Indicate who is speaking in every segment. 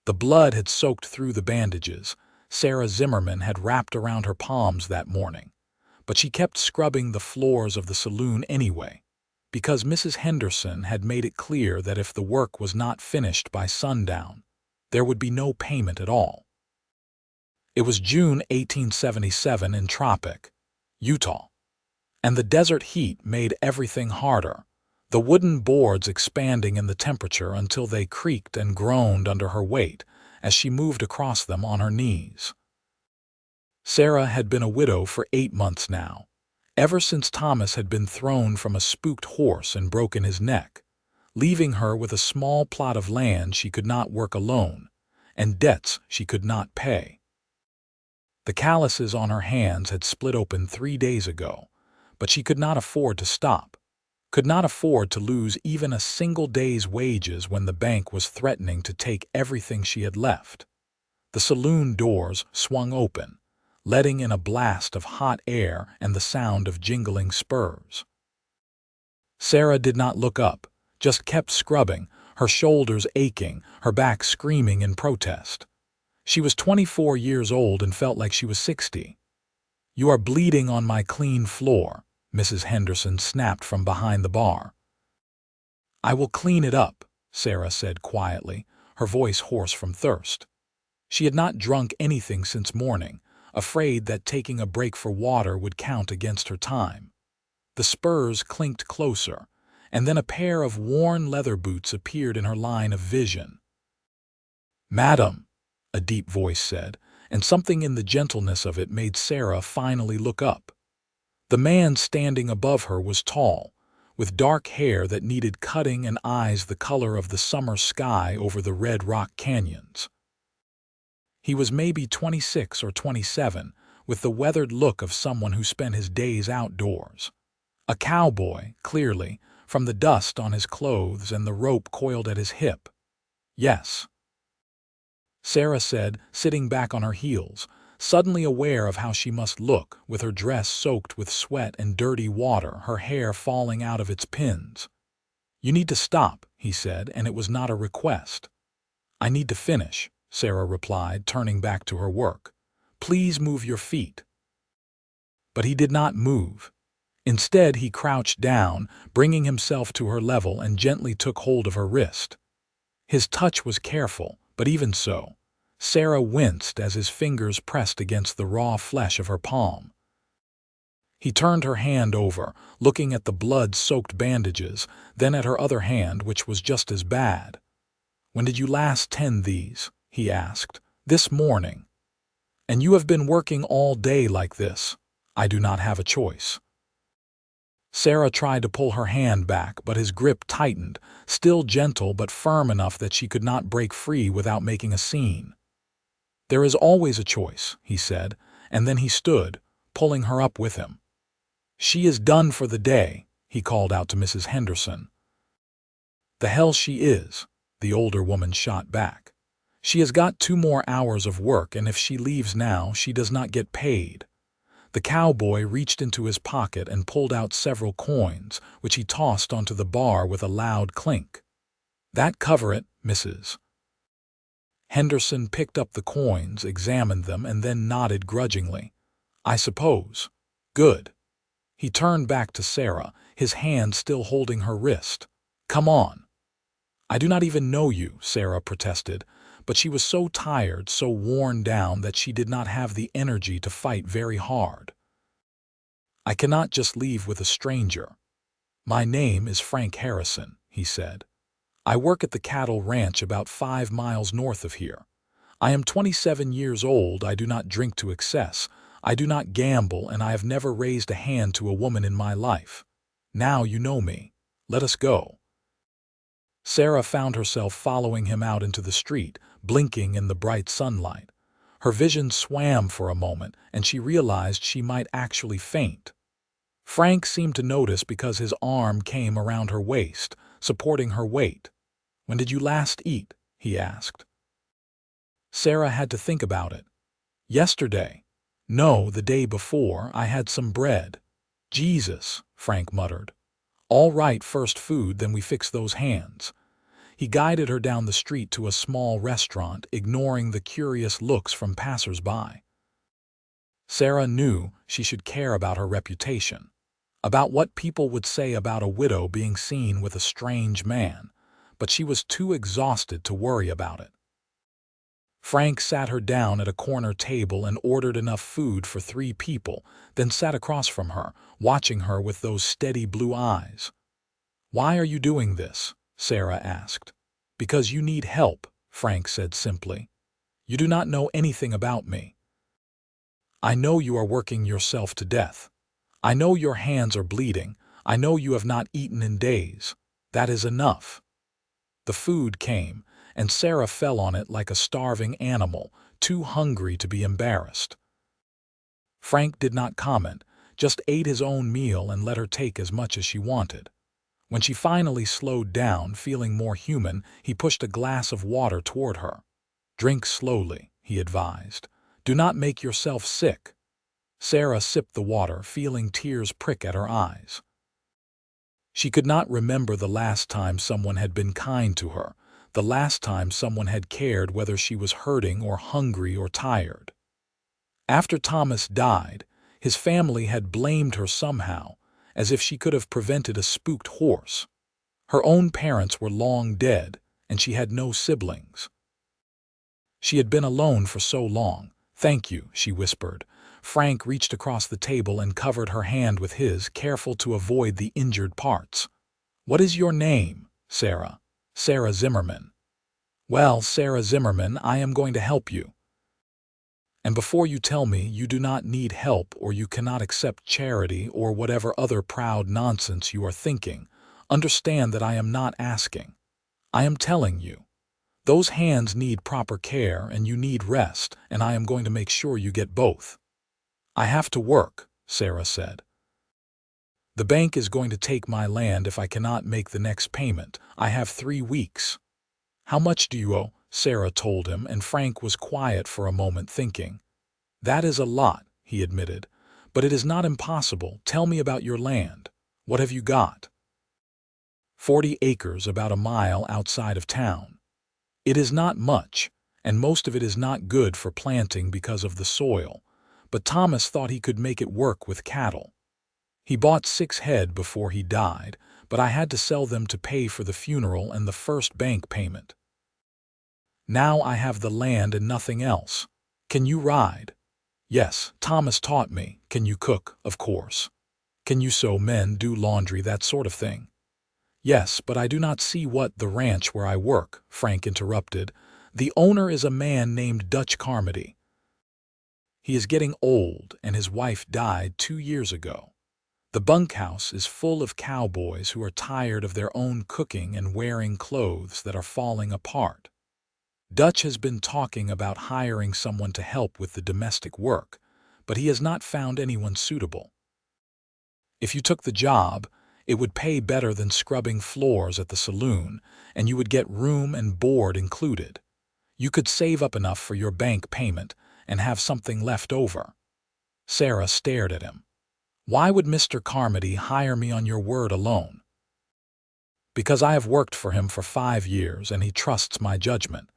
Speaker 1: The blood had soaked through the bandages Sarah Zimmerman had wrapped around her palms that morning, but she kept scrubbing the floors of the saloon anyway, because Mrs. Henderson had made it clear that if the work was not finished by sundown, there would be no payment at all. It was June 1877 in Tropic, Utah, and the desert heat made everything harder, the wooden boards expanding in the temperature until they creaked and groaned under her weight as she moved across them on her knees. Sarah had been a widow for 8 months now, ever since Thomas had been thrown from a spooked horse and broken his neck, leaving her with a small plot of land she could not work alone, and debts she could not pay. The calluses on her hands had split open 3 days ago, but she could not afford to stop, could not afford to lose even a single day's wages when the bank was threatening to take everything she had left. The saloon doors swung open, letting in a blast of hot air and the sound of jingling spurs. Sarah did not look up, just kept scrubbing, her shoulders aching, her back screaming in protest. She was 24 years old and felt like she was 60. "You are bleeding on my clean floor," Mrs. Henderson snapped from behind the bar. "I will clean it up," Sarah said quietly, her voice hoarse from thirst. She had not drunk anything since morning, afraid that taking a break for water would count against her time. The spurs clinked closer, and then a pair of worn leather boots appeared in her line of vision. "Madam," a deep voice said, and something in the gentleness of it made Sarah finally look up. The man standing above her was tall, with dark hair that needed cutting and eyes the color of the summer sky over the red rock canyons. He was maybe 26 or 27, with the weathered look of someone who spent his days outdoors. A cowboy, clearly, from the dust on his clothes and the rope coiled at his hip. "Yes," Sarah said, sitting back on her heels, suddenly aware of how she must look, with her dress soaked with sweat and dirty water, her hair falling out of its pins. "You need to stop," he said, and it was not a request. "I need to finish," Sarah replied, turning back to her work. "Please move your feet." But he did not move. Instead, he crouched down, bringing himself to her level, and gently took hold of her wrist. His touch was careful, but even so, Sarah winced as his fingers pressed against the raw flesh of her palm. He turned her hand over, looking at the blood-soaked bandages, then at her other hand, which was just as bad. "When did you last tend these?" he asked. "This morning." "And you have been working all day like this?" "I do not have a choice." Sarah tried to pull her hand back, but his grip tightened, still gentle but firm enough that she could not break free without making a scene. "There is always a choice," he said, and then he stood, pulling her up with him. "She is done for the day," he called out to Mrs. Henderson. "The hell she is," the older woman shot back. "She has got 2 more hours of work, and if she leaves now, she does not get paid." The cowboy reached into his pocket and pulled out several coins, which he tossed onto the bar with a loud clink. "That cover it, Mrs." Henderson picked up the coins, examined them, and then nodded grudgingly. "I suppose. Good." He turned back to Sarah, his hand still holding her wrist. "Come on." "I do not even know you," Sarah protested, but she was so tired, so worn down that she did not have the energy to fight very hard. "I cannot just leave with a stranger." "My name is Frank Harrison," he said. "I work at the cattle ranch about 5 miles north of here. I am 27 years old, I do not drink to excess, I do not gamble, and I have never raised a hand to a woman in my life. Now you know me. Let us go." Sarah found herself following him out into the street, blinking in the bright sunlight. Her vision swam for a moment, and she realized she might actually faint. Frank seemed to notice because his arm came around her waist, supporting her weight. "When did you last eat?" he asked. Sarah had to think about it. "Yesterday. No, the day before, I had some bread." "Jesus," Frank muttered. "All right, first food, then we fix those hands." He guided her down the street to a small restaurant, ignoring the curious looks from passers-by. Sarah knew she should care about her reputation, about what people would say about a widow being seen with a strange man, but she was too exhausted to worry about it. Frank sat her down at a corner table and ordered enough food for 3 people, then sat across from her, watching her with those steady blue eyes. "Why are you doing this?" Sarah asked. "Because you need help," Frank said simply. "You do not know anything about me. I know you are working yourself to death. I know your hands are bleeding. I know you have not eaten in days. That is enough." The food came, and Sarah fell on it like a starving animal, too hungry to be embarrassed. Frank did not comment, just ate his own meal and let her take as much as she wanted. When she finally slowed down, feeling more human, he pushed a glass of water toward her. "Drink slowly," he advised. "Do not make yourself sick." Sarah sipped the water, feeling tears prick at her eyes. She could not remember the last time someone had been kind to her, the last time someone had cared whether she was hurting or hungry or tired. After Thomas died, his family had blamed her somehow, as if she could have prevented a spooked horse. Her own parents were long dead, and she had no siblings. She had been alone for so long. "Thank you," she whispered. Frank reached across the table and covered her hand with his, careful to avoid the injured parts. "What is your name?" "Sarah." "Sarah Zimmerman." "Well, Sarah Zimmerman, I am going to help you. And before you tell me you do not need help or you cannot accept charity or whatever other proud nonsense you are thinking, understand that I am not asking. I am telling you. Those hands need proper care and you need rest, and I am going to make sure you get both." "I have to work," Sarah said. "The bank is going to take my land if I cannot make the next payment. I have 3 weeks. "How much do you owe?" Sarah told him, and Frank was quiet for a moment thinking. "That is a lot," he admitted, "but it is not impossible. Tell me about your land. What have you got?" 40 acres about a mile outside of town. It is not much, and most of it is not good for planting because of the soil, but Thomas thought he could make it work with cattle. He bought 6 head before he died, but I had to sell them to pay for the funeral and the first bank payment. Now I have the land and nothing else. Can you ride? Yes, Thomas taught me. Can you cook? Of course. Can you sew, mend, do laundry, that sort of thing? Yes, but I do not see what the ranch where I work, Frank interrupted. The owner is a man named Dutch Carmody. He is getting old, and his wife died 2 years ago. The bunkhouse is full of cowboys who are tired of their own cooking and wearing clothes that are falling apart. Dutch has been talking about hiring someone to help with the domestic work, but he has not found anyone suitable. If you took the job, it would pay better than scrubbing floors at the saloon, and you would get room and board included. You could save up enough for your bank payment and have something left over. Sarah stared at him. "Why would Mr. Carmody hire me on your word alone?" "Because I have worked for him for 5 years and he trusts my judgment.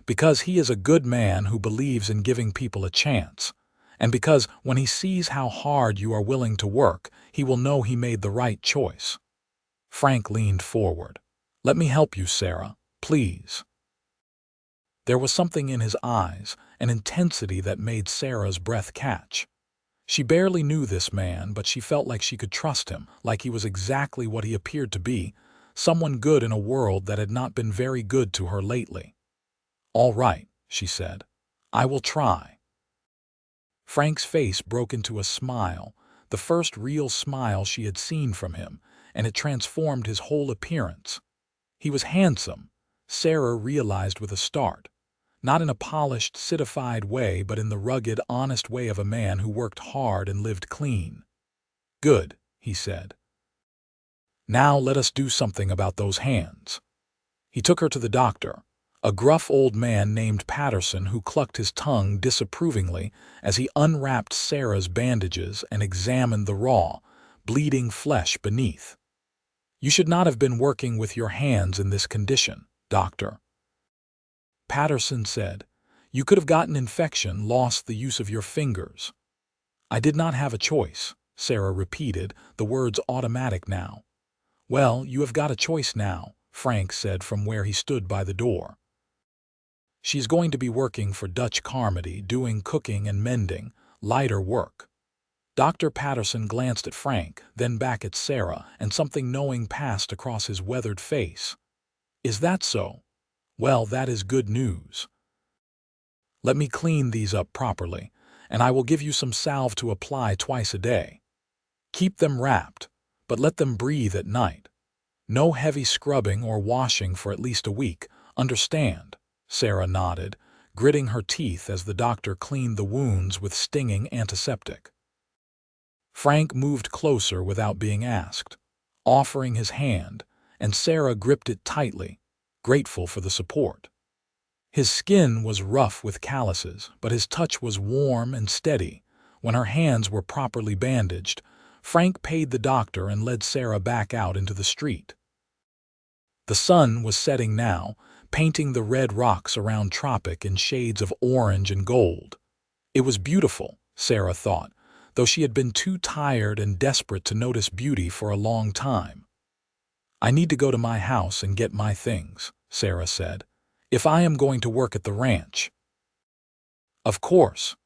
Speaker 1: Because he is a good man who believes in giving people a chance. And because when he sees how hard you are willing to work, he will know he made the right choice." Frank leaned forward. "Let me help you, Sarah, please." There was something in his eyes, an intensity that made Sarah's breath catch. She barely knew this man, but she felt like she could trust him, like he was exactly what he appeared to be, someone good in a world that had not been very good to her lately. "All right," she said. "I will try." Frank's face broke into a smile, the first real smile she had seen from him, and it transformed his whole appearance. He was handsome, Sarah realized with a start. Not in a polished, citified way, but in the rugged, honest way of a man who worked hard and lived clean. "Good," he said. "Now let us do something about those hands." He took her to the doctor, a gruff old man named Patterson who clucked his tongue disapprovingly as he unwrapped Sarah's bandages and examined the raw, bleeding flesh beneath. "You should not have been working with your hands in this condition," Doctor Patterson said. You could have gotten infection, lost the use of your fingers. I did not have a choice, Sarah repeated, the words automatic now. Well, you have got a choice now, Frank said from where he stood by the door. She's going to be working for Dutch Carmody, doing cooking and mending, lighter work. Dr. Patterson glanced at Frank, then back at Sarah, and something knowing passed across his weathered face. Is that so? Well, that is good news. Let me clean these up properly, and I will give you some salve to apply twice a day. Keep them wrapped, but let them breathe at night. No heavy scrubbing or washing for at least a week, understand? Sarah nodded, gritting her teeth as the doctor cleaned the wounds with stinging antiseptic. Frank moved closer without being asked, offering his hand, and Sarah gripped it tightly, grateful for the support. His skin was rough with calluses, but his touch was warm and steady. When her hands were properly bandaged, Frank paid the doctor and led Sarah back out into the street. The sun was setting now, painting the red rocks around Tropic in shades of orange and gold. It was beautiful, Sarah thought, though she had been too tired and desperate to notice beauty for a long time. I need to go to my house and get my things, Sarah said, if I am going to work at the ranch. Of course.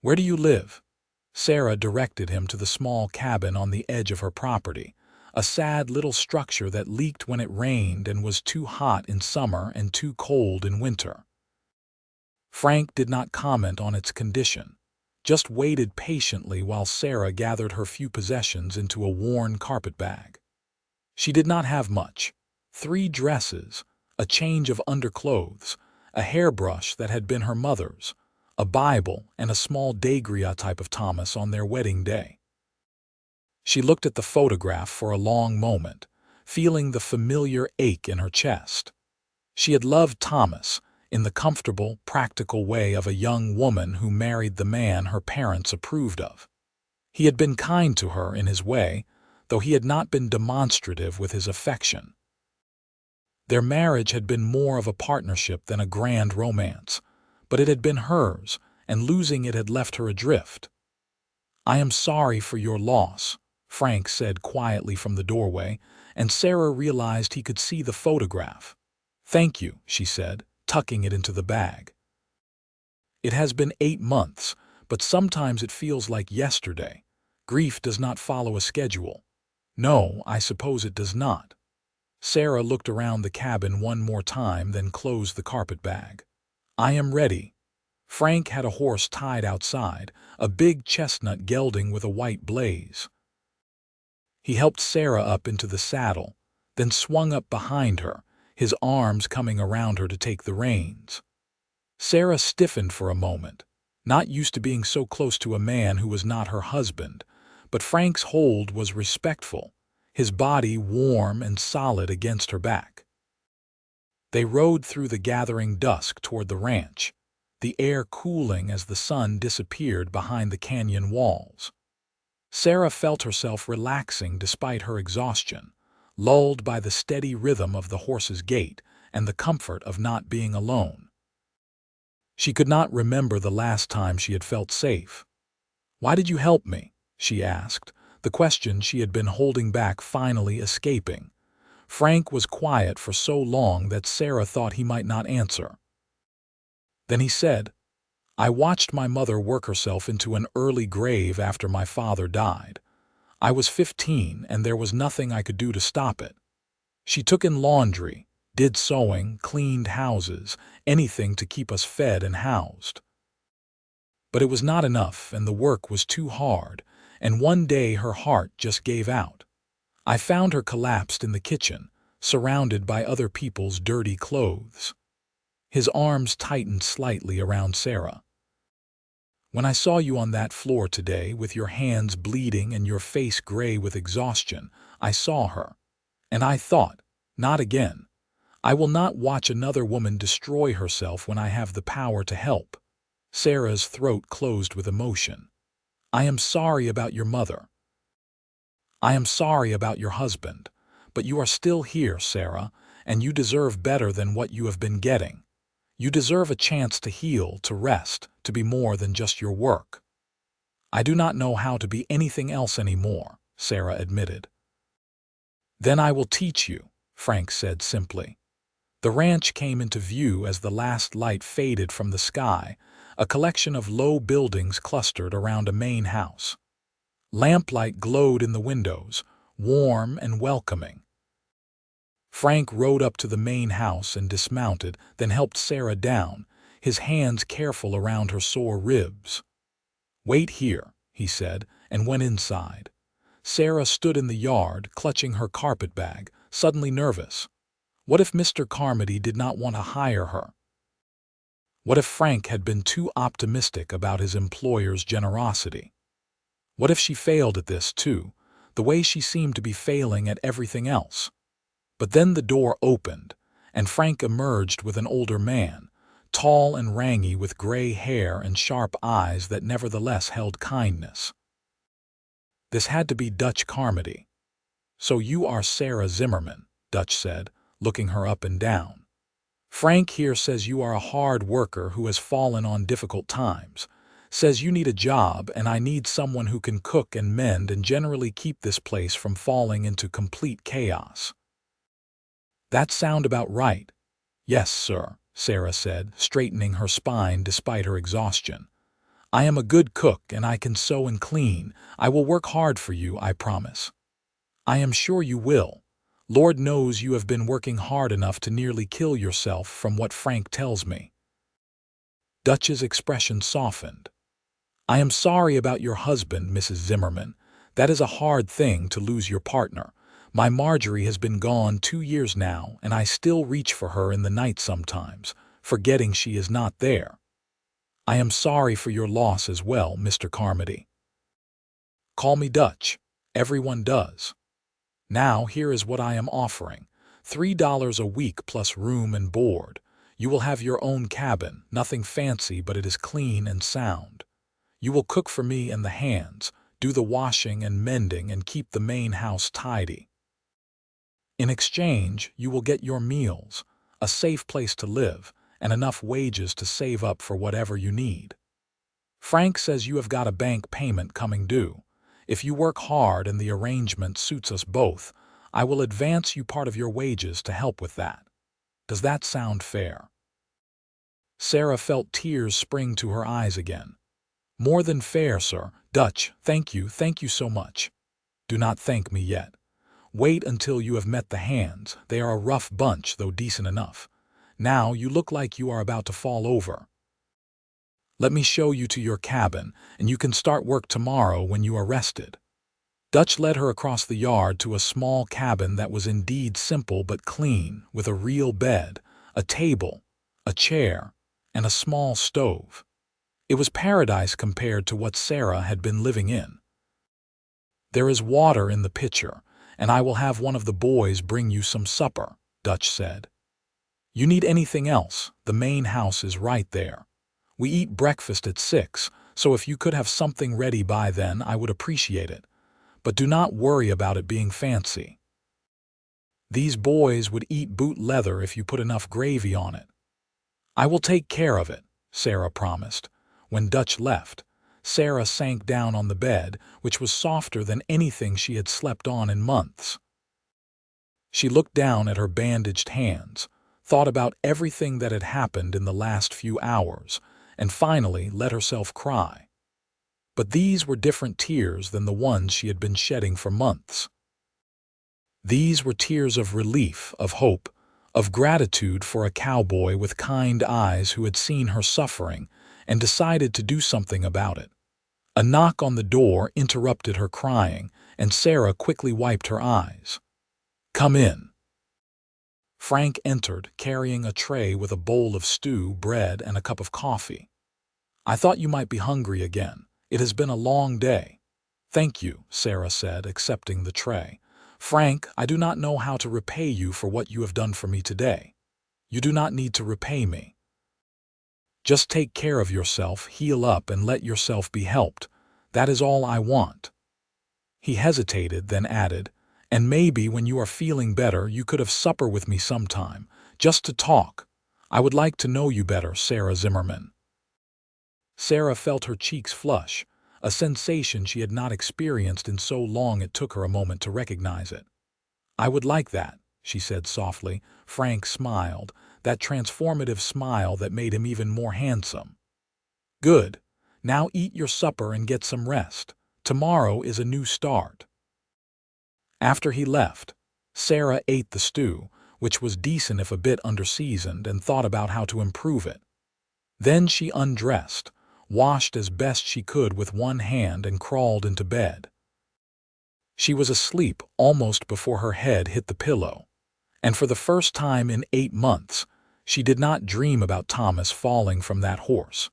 Speaker 1: Where do you live? Sarah directed him to the small cabin on the edge of her property, a sad little structure that leaked when it rained and was too hot in summer and too cold in winter. Frank did not comment on its condition, just waited patiently while Sarah gathered her few possessions into a worn carpet bag. She did not have much: 3 dresses, a change of underclothes, a hairbrush that had been her mother's, a Bible, and a small Dagria type of Thomas on their wedding day. She looked at the photograph for a long moment, feeling the familiar ache in her chest. She had loved Thomas in the comfortable, practical way of a young woman who married the man her parents approved of. He had been kind to her in his way, though he had not been demonstrative with his affection. Their marriage had been more of a partnership than a grand romance, but it had been hers, and losing it had left her adrift. I am sorry for your loss, Frank said quietly from the doorway, and Sarah realized he could see the photograph. Thank you, she said, tucking it into the bag. It has been 8 months, but sometimes it feels like yesterday. Grief does not follow a schedule. No, I suppose it does not. Sarah looked around the cabin one more time, then closed the carpet bag. I am ready. Frank had a horse tied outside, a big chestnut gelding with a white blaze. He helped Sarah up into the saddle, then swung up behind her, his arms coming around her to take the reins. Sarah stiffened for a moment, not used to being so close to a man who was not her husband, but Frank's hold was respectful, his body warm and solid against her back. They rode through the gathering dusk toward the ranch, the air cooling as the sun disappeared behind the canyon walls. Sarah felt herself relaxing despite her exhaustion, lulled by the steady rhythm of the horse's gait and the comfort of not being alone. She could not remember the last time she had felt safe. Why did you help me? She asked, the question she had been holding back finally escaping. Frank was quiet for so long that Sarah thought he might not answer. Then he said, I watched my mother work herself into an early grave after my father died. I was 15 and there was nothing I could do to stop it. She took in laundry, did sewing, cleaned houses, anything to keep us fed and housed. But it was not enough and the work was too hard, and one day her heart just gave out. I found her collapsed in the kitchen, surrounded by other people's dirty clothes. His arms tightened slightly around Sarah. When I saw you on that floor today with your hands bleeding and your face gray with exhaustion, I saw her. And I thought, not again. I will not watch another woman destroy herself when I have the power to help. Sarah's throat closed with emotion. I am sorry about your mother. I am sorry about your husband, but you are still here, Sarah, and you deserve better than what you have been getting. You deserve a chance to heal, to rest, to be more than just your work." "I do not know how to be anything else anymore," Sarah admitted. "Then I will teach you," Frank said simply. The ranch came into view as the last light faded from the sky, a collection of low buildings clustered around a main house. Lamplight glowed in the windows, warm and welcoming. Frank rode up to the main house and dismounted, then helped Sarah down, his hands careful around her sore ribs. "Wait here," he said, and went inside. Sarah stood in the yard, clutching her carpet bag, suddenly nervous. What if Mr. Carmody did not want to hire her? What if Frank had been too optimistic about his employer's generosity? What if she failed at this, too, the way she seemed to be failing at everything else? But then the door opened, and Frank emerged with an older man, tall and rangy with gray hair and sharp eyes that nevertheless held kindness. This had to be Dutch Carmody. "So you are Sarah Zimmerman," Dutch said, looking her up and down. "Frank here says you are a hard worker who has fallen on difficult times. Says you need a job, and I need someone who can cook and mend and generally keep this place from falling into complete chaos." "That sound about right." "Yes, sir," Sarah said, straightening her spine despite her exhaustion. "I am a good cook, and I can sew and clean. I will work hard for you, I promise." "I am sure you will. Lord knows you have been working hard enough to nearly kill yourself from what Frank tells me." Dutch's expression softened. "I am sorry about your husband, Mrs. Zimmerman. That is a hard thing to lose your partner. My Marjorie has been gone 2 years now, and I still reach for her in the night sometimes, forgetting she is not there. I am sorry for your loss as well, Mr. Carmody." "Call me Dutch. Everyone does. Now here is what I am offering. $3 a week plus room and board. You will have your own cabin, nothing fancy, but it is clean and sound. You will cook for me and the hands, do the washing and mending, and keep the main house tidy. In exchange, you will get your meals, a safe place to live, and enough wages to save up for whatever you need. Frank says you have got a bank payment coming due. If you work hard and the arrangement suits us both, I will advance you part of your wages to help with that. Does that sound fair?" Sarah felt tears spring to her eyes again. "More than fair, sir. Dutch, thank you so much." "Do not thank me yet. Wait until you have met the hands. They are a rough bunch, though decent enough. Now you look like you are about to fall over. Let me show you to your cabin, and you can start work tomorrow when you are rested." Dutch led her across the yard to a small cabin that was indeed simple but clean, with a real bed, a table, a chair, and a small stove. It was paradise compared to what Sarah had been living in. "There is water in the pitcher, and I will have one of the boys bring you some supper," Dutch said. "You need anything else, the main house is right there. We eat breakfast at 6, so if you could have something ready by then, I would appreciate it. But do not worry about it being fancy. These boys would eat boot leather if you put enough gravy on it." "I will take care of it," Sarah promised. When Dutch left, Sarah sank down on the bed, which was softer than anything she had slept on in months. She looked down at her bandaged hands, thought about everything that had happened in the last few hours, and finally let herself cry. But these were different tears than the ones she had been shedding for months. These were tears of relief, of hope, of gratitude for a cowboy with kind eyes who had seen her suffering and decided to do something about it. A knock on the door interrupted her crying, and Sarah quickly wiped her eyes. "Come in." Frank entered, carrying a tray with a bowl of stew, bread, and a cup of coffee. "I thought you might be hungry again. It has been a long day." "Thank you," Sarah said, accepting the tray. "Frank, I do not know how to repay you for what you have done for me today." "You do not need to repay me. Just take care of yourself, heal up, and let yourself be helped. That is all I want." He hesitated, then added, And maybe when you are feeling better, you could have supper with me sometime, just to talk. I would like to know you better, Sarah Zimmerman." Sarah felt her cheeks flush, a sensation she had not experienced in so long it took her a moment to recognize it. "I would like that," she said softly. Frank smiled, that transformative smile that made him even more handsome. "Good. Now eat your supper and get some rest. Tomorrow is a new start." After he left, Sarah ate the stew, which was decent if a bit underseasoned, and thought about how to improve it. Then she undressed, washed as best she could with one hand, and crawled into bed. She was asleep almost before her head hit the pillow, and for the first time in 8 months, she did not dream about Thomas falling from that horse.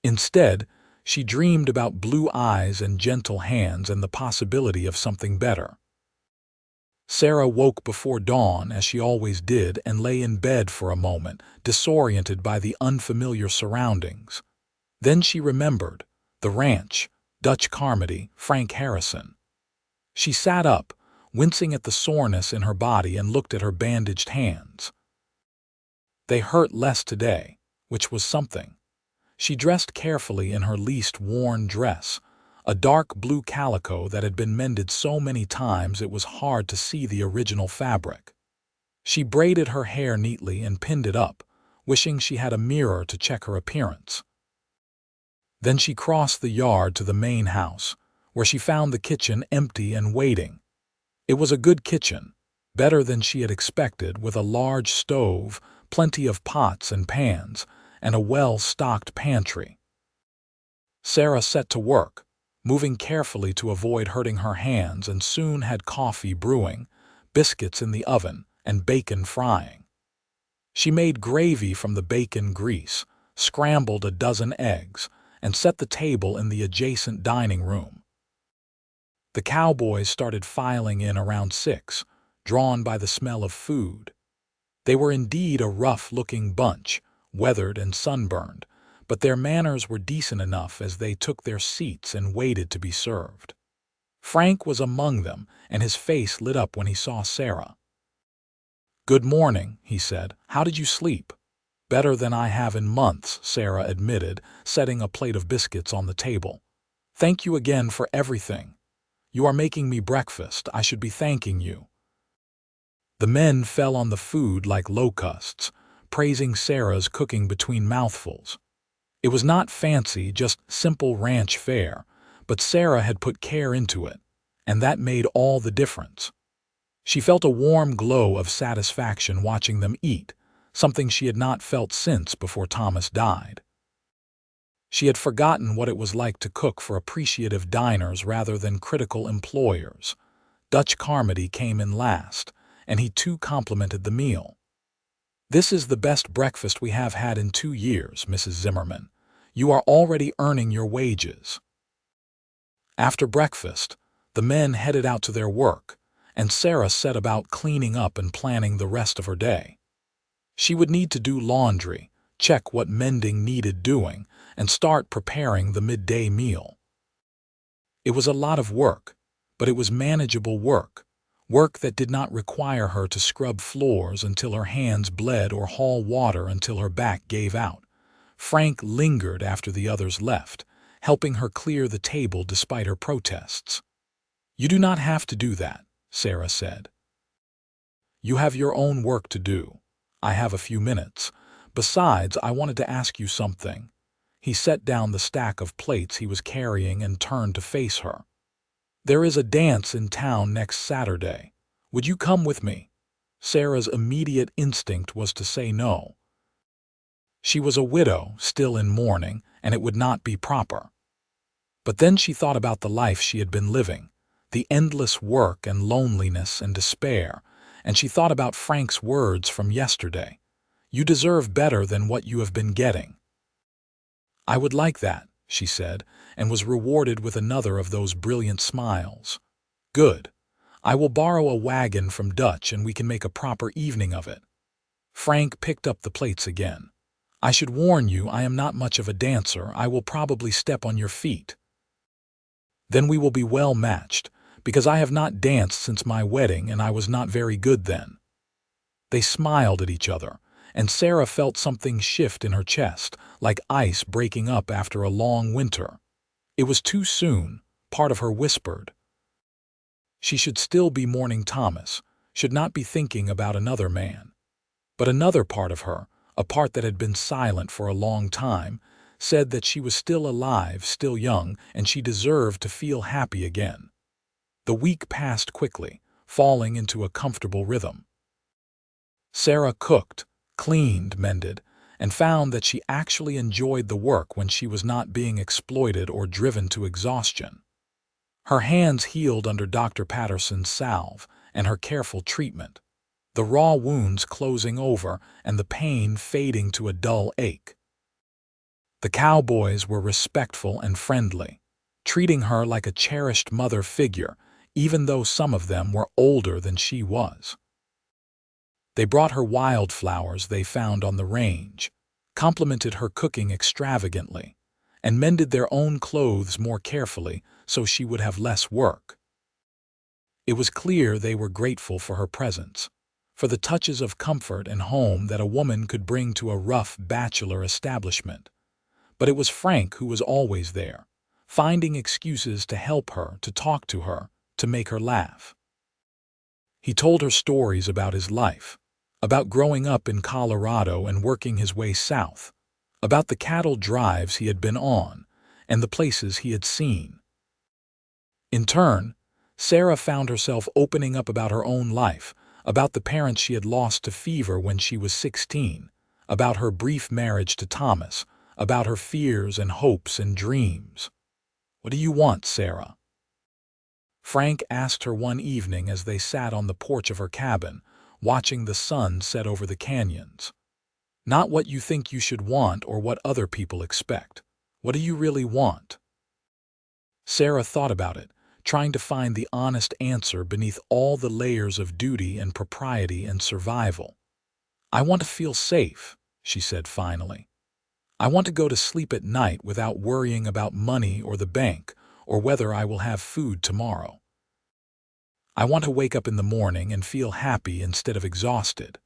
Speaker 1: Instead, she dreamed about blue eyes and gentle hands and the possibility of something better. Sarah woke before dawn, as she always did, and lay in bed for a moment, disoriented by the unfamiliar surroundings. Then she remembered the ranch, Dutch Carmody, Frank Harrison. She sat up, wincing at the soreness in her body, and looked at her bandaged hands. They hurt less today, which was something. She dressed carefully in her least worn dress, a dark blue calico that had been mended so many times it was hard to see the original fabric. She braided her hair neatly and pinned it up, wishing she had a mirror to check her appearance. Then she crossed the yard to the main house, where she found the kitchen empty and waiting. It was a good kitchen, better than she had expected, with a large stove, plenty of pots and pans, and a well-stocked pantry. Sarah set to work, moving carefully to avoid hurting her hands, and soon had coffee brewing, biscuits in the oven, and bacon frying. She made gravy from the bacon grease, scrambled a dozen eggs, and set the table in the adjacent dining room. The Cowboys started filing in around 6, drawn by the smell of food. They were indeed a rough-looking bunch, weathered and sunburned, but their manners were decent enough as they took their seats and waited to be served. Frank was among them, and his face lit up when he saw Sarah. "Good morning," he said. "How did you sleep?" "Better than I have in months," Sarah admitted, setting a plate of biscuits on the table. "Thank you again for everything. You are making me breakfast. I should be thanking you." The men fell on the food like locusts, praising Sarah's cooking between mouthfuls. It was not fancy, just simple ranch fare, but Sarah had put care into it, and that made all the difference. She felt a warm glow of satisfaction watching them eat, something she had not felt since before Thomas died. She had forgotten what it was like to cook for appreciative diners rather than critical employers. Dutch Carmody came in last, and he too complimented the meal. "This is the best breakfast we have had in 2 years, Mrs. Zimmerman. You are already earning your wages." After breakfast, the men headed out to their work, and Sarah set about cleaning up and planning the rest of her day. She would need to do laundry, check what mending needed doing, and start preparing the midday meal. It was a lot of work, but it was manageable work, work that did not require her to scrub floors until her hands bled or haul water until her back gave out. Frank lingered after the others left, helping her clear the table despite her protests. "You do not have to do that," Sarah said. "You have your own work to do. I have a few minutes. Besides, I wanted to ask you something." He set down the stack of plates he was carrying and turned to face her. "There is a dance in town next Saturday. Would you come with me?" Sarah's immediate instinct was to say no. She was a widow, still in mourning, and it would not be proper. But then she thought about the life she had been living, the endless work and loneliness and despair, and she thought about Frank's words from yesterday. "You deserve better than what you have been getting." "I would like that," she said, and was rewarded with another of those brilliant smiles. "Good. I will borrow a wagon from Dutch and we can make a proper evening of it." Frank picked up the plates again. "I should warn you, I am not much of a dancer. I will probably step on your feet." "Then we will be well matched. because I have not danced since my wedding and I was not very good then." They smiled at each other, and Sarah felt something shift in her chest, like ice breaking up after a long winter. It was too soon, part of her whispered. She should still be mourning Thomas, should not be thinking about another man. But another part of her, a part that had been silent for a long time, said that she was still alive, still young, and she deserved to feel happy again. The week passed quickly, falling into a comfortable rhythm. Sarah cooked, cleaned, mended, and found that she actually enjoyed the work when she was not being exploited or driven to exhaustion. Her hands healed under Dr. Patterson's salve and her careful treatment, the raw wounds closing over and the pain fading to a dull ache. The cowboys were respectful and friendly, treating her like a cherished mother figure, even though some of them were older than she was. They brought her wildflowers they found on the range, complimented her cooking extravagantly, and mended their own clothes more carefully so she would have less work. It was clear they were grateful for her presence, for the touches of comfort and home that a woman could bring to a rough bachelor establishment. But it was Frank who was always there, finding excuses to help her, to talk to her, to make her laugh. He told her stories about his life, about growing up in Colorado and working his way south, about the cattle drives he had been on, and the places he had seen. In turn, Sarah found herself opening up about her own life, about the parents she had lost to fever when she was 16, about her brief marriage to Thomas, about her fears and hopes and dreams. "What do you want, Sarah?" Frank asked her one evening as they sat on the porch of her cabin, watching the sun set over the canyons. "Not what you think you should want or what other people expect. What do you really want?" Sarah thought about it, trying to find the honest answer beneath all the layers of duty and propriety and survival. "I want to feel safe," she said finally. "I want to go to sleep at night without worrying about money or the bank or whether I will have food tomorrow. I want to wake up in the morning and feel happy instead of exhausted.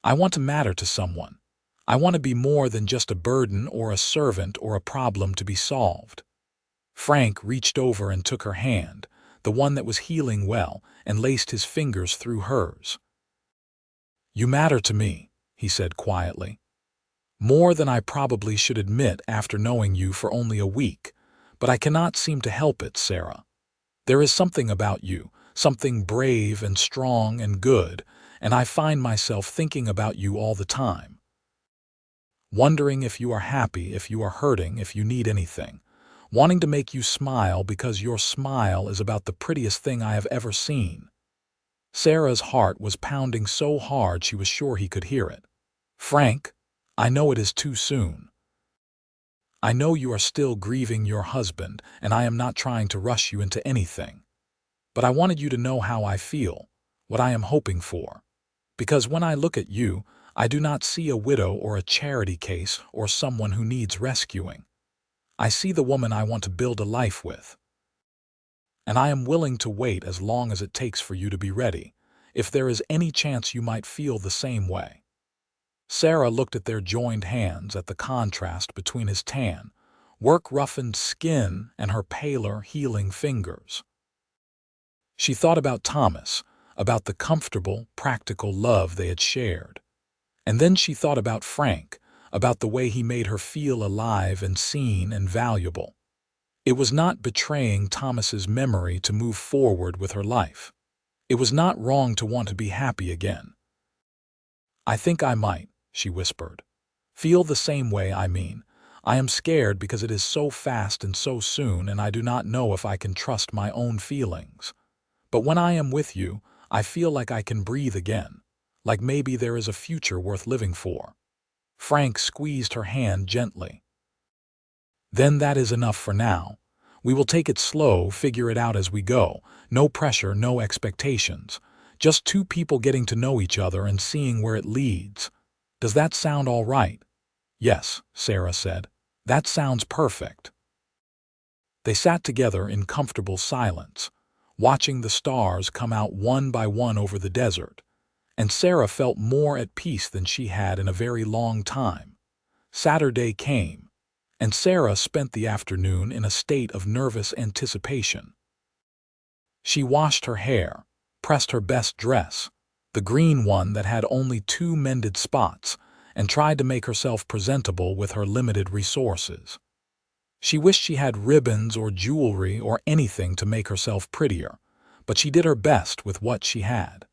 Speaker 1: I want to matter to someone. I want to be more than just a burden or a servant or a problem to be solved." Frank reached over and took her hand, the one that was healing well, and laced his fingers through hers. "You matter to me," he said quietly. "More than I probably should admit after knowing you for only a week, but I cannot seem to help it, Sarah. There is something about you, something brave and strong and good, and I find myself thinking about you all the time. Wondering if you are happy, if you are hurting, if you need anything. Wanting to make you smile because your smile is about the prettiest thing I have ever seen." Sarah's heart was pounding so hard she was sure he could hear it. "Frank, I know it is too soon. I know you are still grieving your husband, and I am not trying to rush you into anything. But I wanted you to know how I feel, what I am hoping for. Because when I look at you, I do not see a widow or a charity case or someone who needs rescuing. I see the woman I want to build a life with. And I am willing to wait as long as it takes for you to be ready, if there is any chance you might feel the same way." Sarah looked at their joined hands, at the contrast between his tan, work-roughened skin and her paler, healing fingers. She thought about Thomas, about the comfortable, practical love they had shared. And then she thought about Frank, about the way he made her feel alive and seen and valuable. It was not betraying Thomas's memory to move forward with her life. It was not wrong to want to be happy again. "I think I might," she whispered. "Feel the same way, I mean. I am scared because it is so fast and so soon, and I do not know if I can trust my own feelings. But when I am with you, I feel like I can breathe again, like maybe there is a future worth living for." Frank squeezed her hand gently. "Then that is enough for now. We will take it slow, figure it out as we go. No pressure, no expectations. Just two people getting to know each other and seeing where it leads. Does that sound all right?" "Yes," Sarah said. "That sounds perfect." They sat together in comfortable silence, watching the stars come out one by one over the desert, and Sarah felt more at peace than she had in a very long time. Saturday came, and Sarah spent the afternoon in a state of nervous anticipation. She washed her hair, pressed her best dress, the green one that had only 2 mended spots, and tried to make herself presentable with her limited resources. She wished she had ribbons or jewelry or anything to make herself prettier, but she did her best with what she had.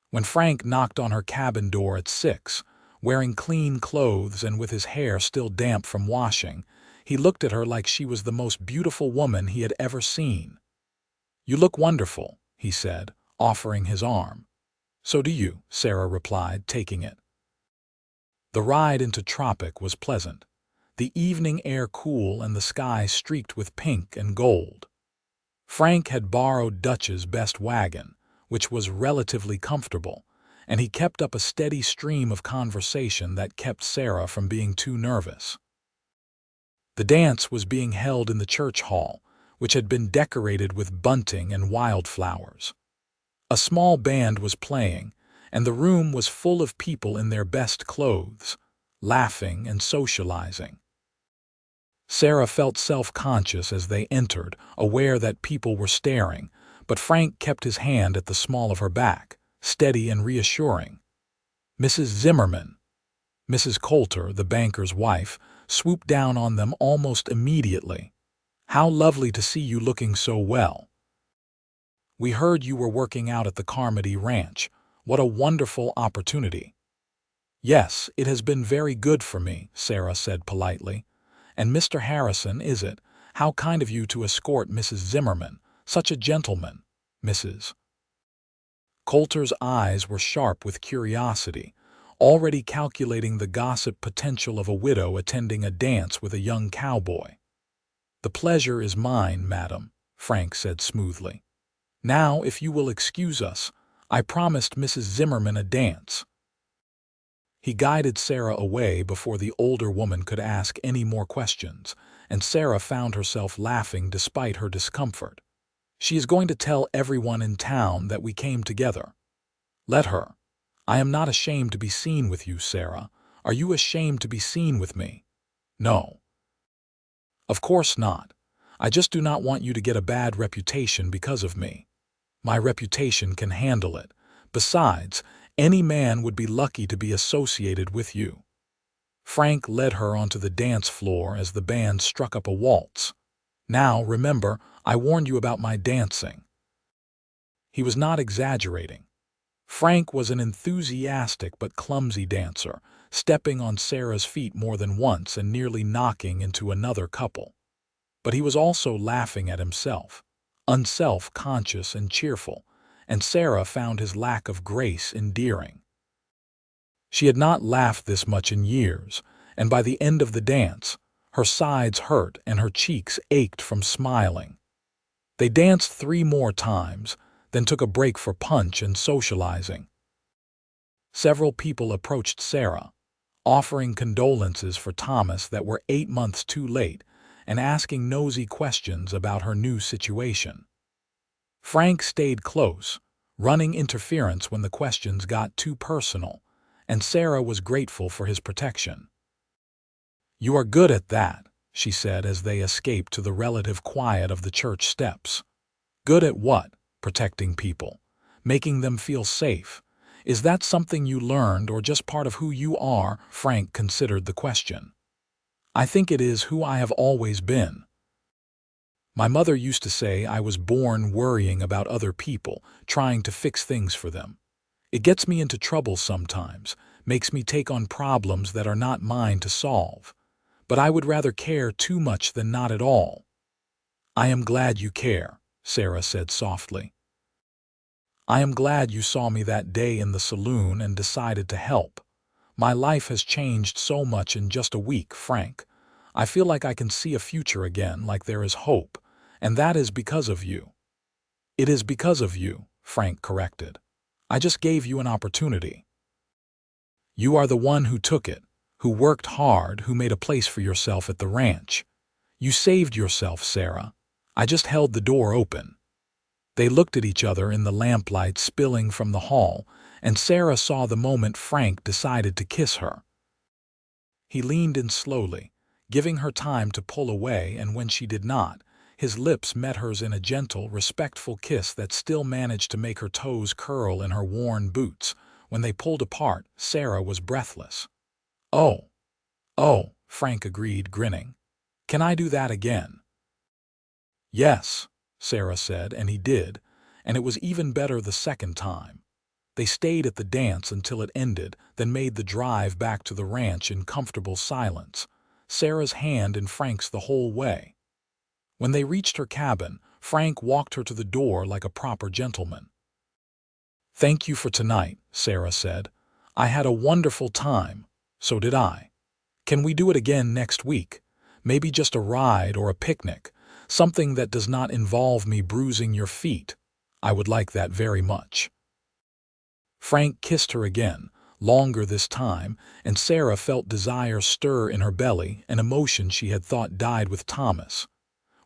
Speaker 1: When Frank knocked on her cabin door at 6, wearing clean clothes and with his hair still damp from washing, he looked at her like she was the most beautiful woman he had ever seen. "You look wonderful," he said, offering his arm. "So do you," Sarah replied, taking it. The ride into Tropic was pleasant, the evening air cool and the sky streaked with pink and gold. Frank had borrowed Dutch's best wagon, which was relatively comfortable, and he kept up a steady stream of conversation that kept Sarah from being too nervous. The dance was being held in the church hall, which had been decorated with bunting and wildflowers. A small band was playing, and the room was full of people in their best clothes, laughing and socializing. Sarah felt self-conscious as they entered, aware that people were staring, but Frank kept his hand at the small of her back, steady and reassuring. Mrs. Zimmerman, Mrs. Coulter, the banker's wife, swooped down on them almost immediately. "How lovely to see you looking so well. We heard you were working out at the Carmody Ranch. What a wonderful opportunity." "Yes, it has been very good for me," Sarah said politely. "And Mr. Harrison, is it? How kind of you to escort Mrs. Zimmerman. Such a gentleman." Mrs. Coulter's eyes were sharp with curiosity, already calculating the gossip potential of a widow attending a dance with a young cowboy. "The pleasure is mine, madam," Frank said smoothly. "Now, if you will excuse us, I promised Mrs. Zimmerman a dance." He guided Sarah away before the older woman could ask any more questions, and Sarah found herself laughing despite her discomfort. "She is going to tell everyone in town that we came together." "Let her. I am not ashamed to be seen with you, Sarah. Are you ashamed to be seen with me?" "No. Of course not. I just do not want you to get a bad reputation because of me. My reputation can handle it. Besides, any man would be lucky to be associated with you." Frank led her onto the dance floor as the band struck up a waltz. "Now, remember, I warned you about my dancing." He was not exaggerating. Frank was an enthusiastic but clumsy dancer, stepping on Sarah's feet more than once and nearly knocking into another couple. But he was also laughing at himself, unself-conscious and cheerful, and Sarah found his lack of grace endearing. She had not laughed this much in years, and by the end of the dance, her sides hurt and her cheeks ached from smiling. They danced 3 more times, then took a break for punch and socializing. Several people approached Sarah, offering condolences for Thomas that were 8 months too late and asking nosy questions about her new situation. Frank stayed close, running interference when the questions got too personal, and Sarah was grateful for his protection. "You are good at that," she said as they escaped to the relative quiet of the church steps. "Good at what?" "Protecting people. Making them feel safe. Is that something you learned or just part of who you are?" Frank considered the question. "I think it is who I have always been. My mother used to say I was born worrying about other people, trying to fix things for them. It gets me into trouble sometimes, makes me take on problems that are not mine to solve. But I would rather care too much than not at all." "I am glad you care," Sarah said softly. "I am glad you saw me that day in the saloon and decided to help. My life has changed so much in just a week, Frank. I feel like I can see a future again, like there is hope, and that is because of you." "It is because of you," Frank corrected. "I just gave you an opportunity. You are the one who took it, who worked hard, who made a place for yourself at the ranch. You saved yourself, Sarah. I just held the door open." They looked at each other in the lamplight spilling from the hall, and Sarah saw the moment Frank decided to kiss her. He leaned in slowly, giving her time to pull away, and when she did not, his lips met hers in a gentle, respectful kiss that still managed to make her toes curl in her worn boots. When they pulled apart, Sarah was breathless. "Oh, oh," Frank agreed, grinning. "Can I do that again?" "Yes," Sarah said, and he did, and it was even better the second time. They stayed at the dance until it ended, then made the drive back to the ranch in comfortable silence, Sarah's hand in Frank's the whole way. When they reached her cabin, Frank walked her to the door like a proper gentleman. "Thank you for tonight," Sarah said. "I had a wonderful time. So did I. Can we do it again next week? Maybe just a ride or a picnic, something that does not involve me bruising your feet. I would like that very much." Frank kissed her again, longer this time, and Sarah felt desire stir in her belly, an emotion she had thought died with Thomas.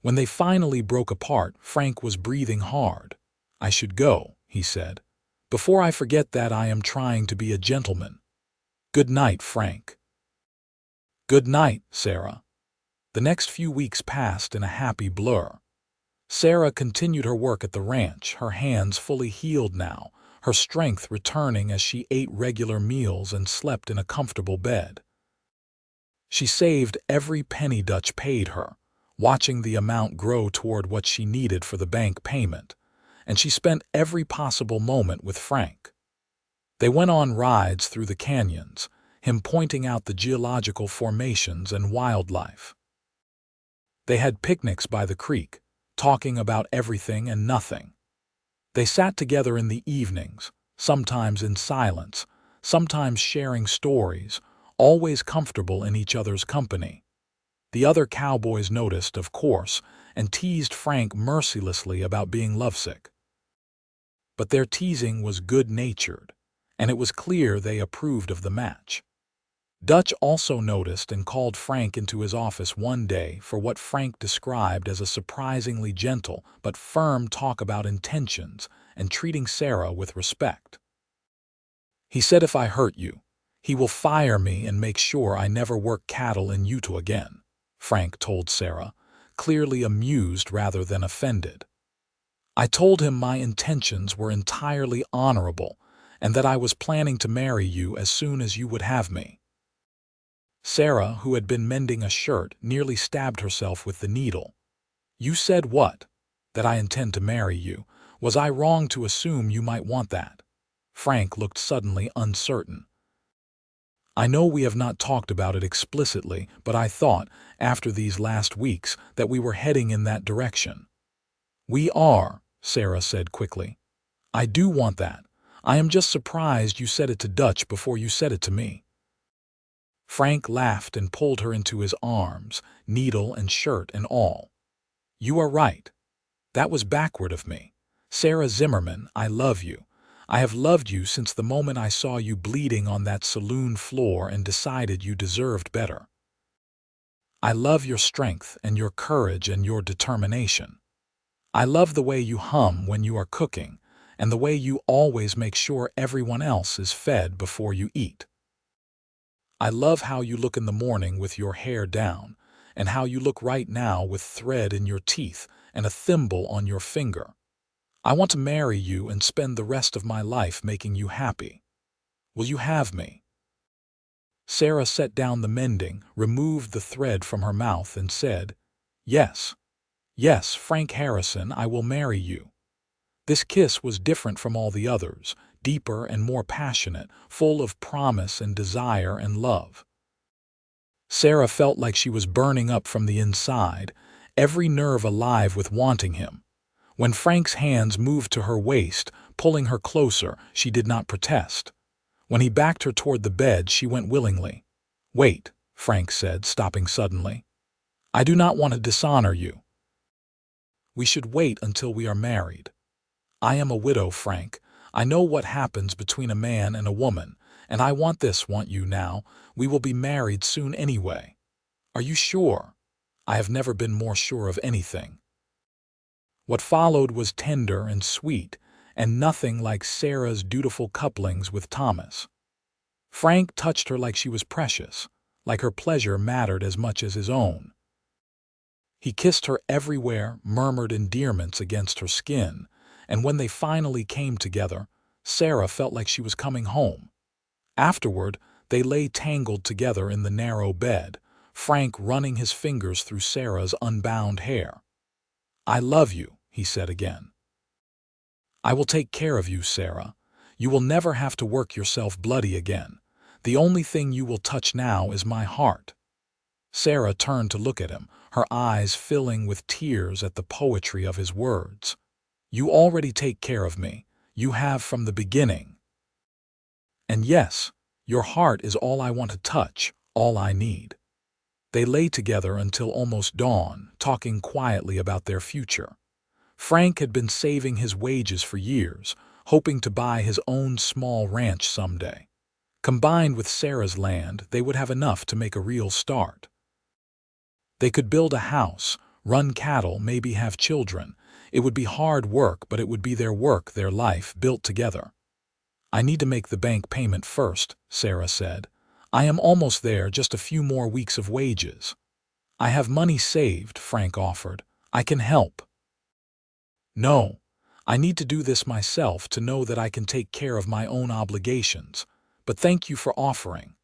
Speaker 1: When they finally broke apart, Frank was breathing hard. "I should go," he said. "Before I forget that I am trying to be a gentleman. Good night, Frank." "Good night, Sarah." The next few weeks passed in a happy blur. Sarah continued her work at the ranch, her hands fully healed now, her strength returning as she ate regular meals and slept in a comfortable bed. She saved every penny Dutch paid her, watching the amount grow toward what she needed for the bank payment, and she spent every possible moment with Frank. They went on rides through the canyons, him pointing out the geological formations and wildlife. They had picnics by the creek, talking about everything and nothing. They sat together in the evenings, sometimes in silence, sometimes sharing stories, always comfortable in each other's company. The other cowboys noticed, of course, and teased Frank mercilessly about being lovesick. But their teasing was good-natured, and it was clear they approved of the match. Dutch also noticed and called Frank into his office one day for what Frank described as a surprisingly gentle but firm talk about intentions and treating Sarah with respect. "He said if I hurt you, he will fire me and make sure I never work cattle in Utah again," Frank told Sarah, clearly amused rather than offended. "I told him my intentions were entirely honorable and that I was planning to marry you as soon as you would have me." Sarah, who had been mending a shirt, nearly stabbed herself with the needle. "You said what? That I intend to marry you. Was I wrong to assume you might want that?" Frank looked suddenly uncertain. "I know we have not talked about it explicitly, but I thought, after these last weeks, that we were heading in that direction." "We are," Sarah said quickly. "I do want that. I am just surprised you said it to Dutch before you said it to me." Frank laughed and pulled her into his arms, needle and shirt and all. "You are right. That was backward of me. Sarah Zimmerman, I love you. I have loved you since the moment I saw you bleeding on that saloon floor and decided you deserved better. I love your strength and your courage and your determination. I love the way you hum when you are cooking and the way you always make sure everyone else is fed before you eat. I love how you look in the morning with your hair down, and how you look right now with thread in your teeth and a thimble on your finger. I want to marry you and spend the rest of my life making you happy. Will you have me?" Sarah set down the mending, removed the thread from her mouth, and said, "Yes, yes, Frank Harrison, I will marry you." This kiss was different from all the others, deeper and more passionate, full of promise and desire and love. Sarah felt like she was burning up from the inside, every nerve alive with wanting him. When Frank's hands moved to her waist, pulling her closer, she did not protest. When he backed her toward the bed, she went willingly. "Wait," Frank said, stopping suddenly. "I do not want to dishonor you. We should wait until we are married. I am a widow, Frank. I know what happens between a man and a woman, and I want you now. We will be married soon anyway." "Are you sure?" "I have never been more sure of anything." What followed was tender and sweet, and nothing like Sarah's dutiful couplings with Thomas. Frank touched her like she was precious, like her pleasure mattered as much as his own. He kissed her everywhere, murmured endearments against her skin, and when they finally came together, Sarah felt like she was coming home. Afterward, they lay tangled together in the narrow bed, Frank running his fingers through Sarah's unbound hair. "I love you," he said again. "I will take care of you, Sarah. You will never have to work yourself bloody again. The only thing you will touch now is my heart." Sarah turned to look at him, her eyes filling with tears at the poetry of his words. "You already take care of me. You have from the beginning. And yes, your heart is all I want to touch, all I need." They lay together until almost dawn, talking quietly about their future. Frank had been saving his wages for years, hoping to buy his own small ranch someday. Combined with Sarah's land, they would have enough to make a real start. They could build a house, run cattle, maybe have children. It would be hard work, but it would be their work, their life, built together. "I need to make the bank payment first," Sarah said. "I am almost there, just a few more weeks of wages." "I have money saved," Frank offered. "I can help." "No, I need to do this myself to know that I can take care of my own obligations. But thank you for offering."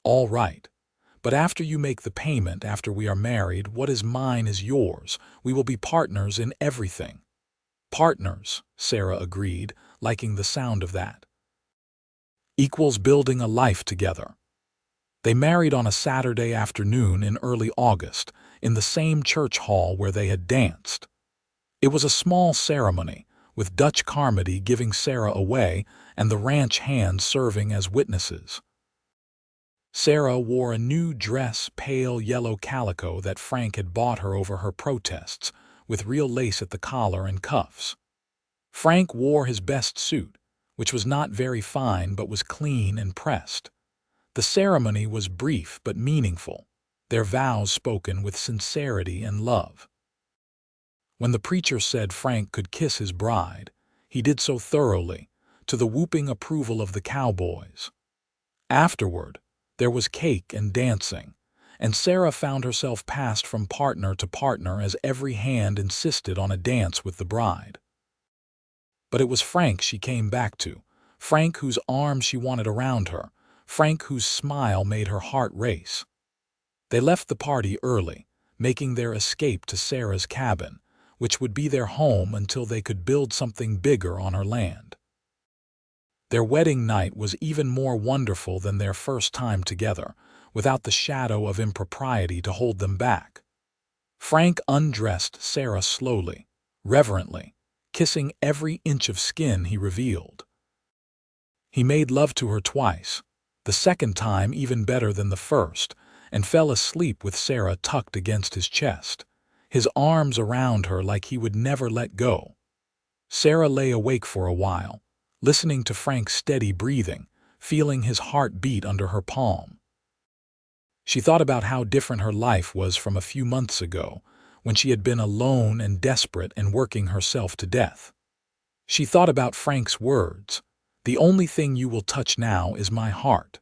Speaker 1: "All right. But after you make the payment, after we are married, what is mine is yours. We will be partners in everything." "Partners," Sarah agreed, liking the sound of that. "Equals building a life together." They married on a Saturday afternoon in early August, in the same church hall where they had danced. It was a small ceremony, with Dutch Carmody giving Sarah away and the ranch hands serving as witnesses. Sarah wore a new dress, pale yellow calico that Frank had bought her over her protests, with real lace at the collar and cuffs. Frank wore his best suit, which was not very fine but was clean and pressed. The ceremony was brief but meaningful, their vows spoken with sincerity and love. When the preacher said Frank could kiss his bride, he did so thoroughly, to the whooping approval of the Cowboys. Afterward, there was cake and dancing, and Sarah found herself passed from partner to partner as every hand insisted on a dance with the bride. But it was Frank she came back to, Frank whose arms she wanted around her, Frank whose smile made her heart race. They left the party early, making their escape to Sarah's cabin, which would be their home until they could build something bigger on her land. Their wedding night was even more wonderful than their first time together, without the shadow of impropriety to hold them back. Frank undressed Sarah slowly, reverently, kissing every inch of skin he revealed. He made love to her twice, the second time even better than the first, and fell asleep with Sarah tucked against his chest, his arms around her like he would never let go. Sarah lay awake for a while, listening to Frank's steady breathing, feeling his heart beat under her palm. She thought about how different her life was from a few months ago, when she had been alone and desperate and working herself to death. She thought about Frank's words, "The only thing you will touch now is my heart."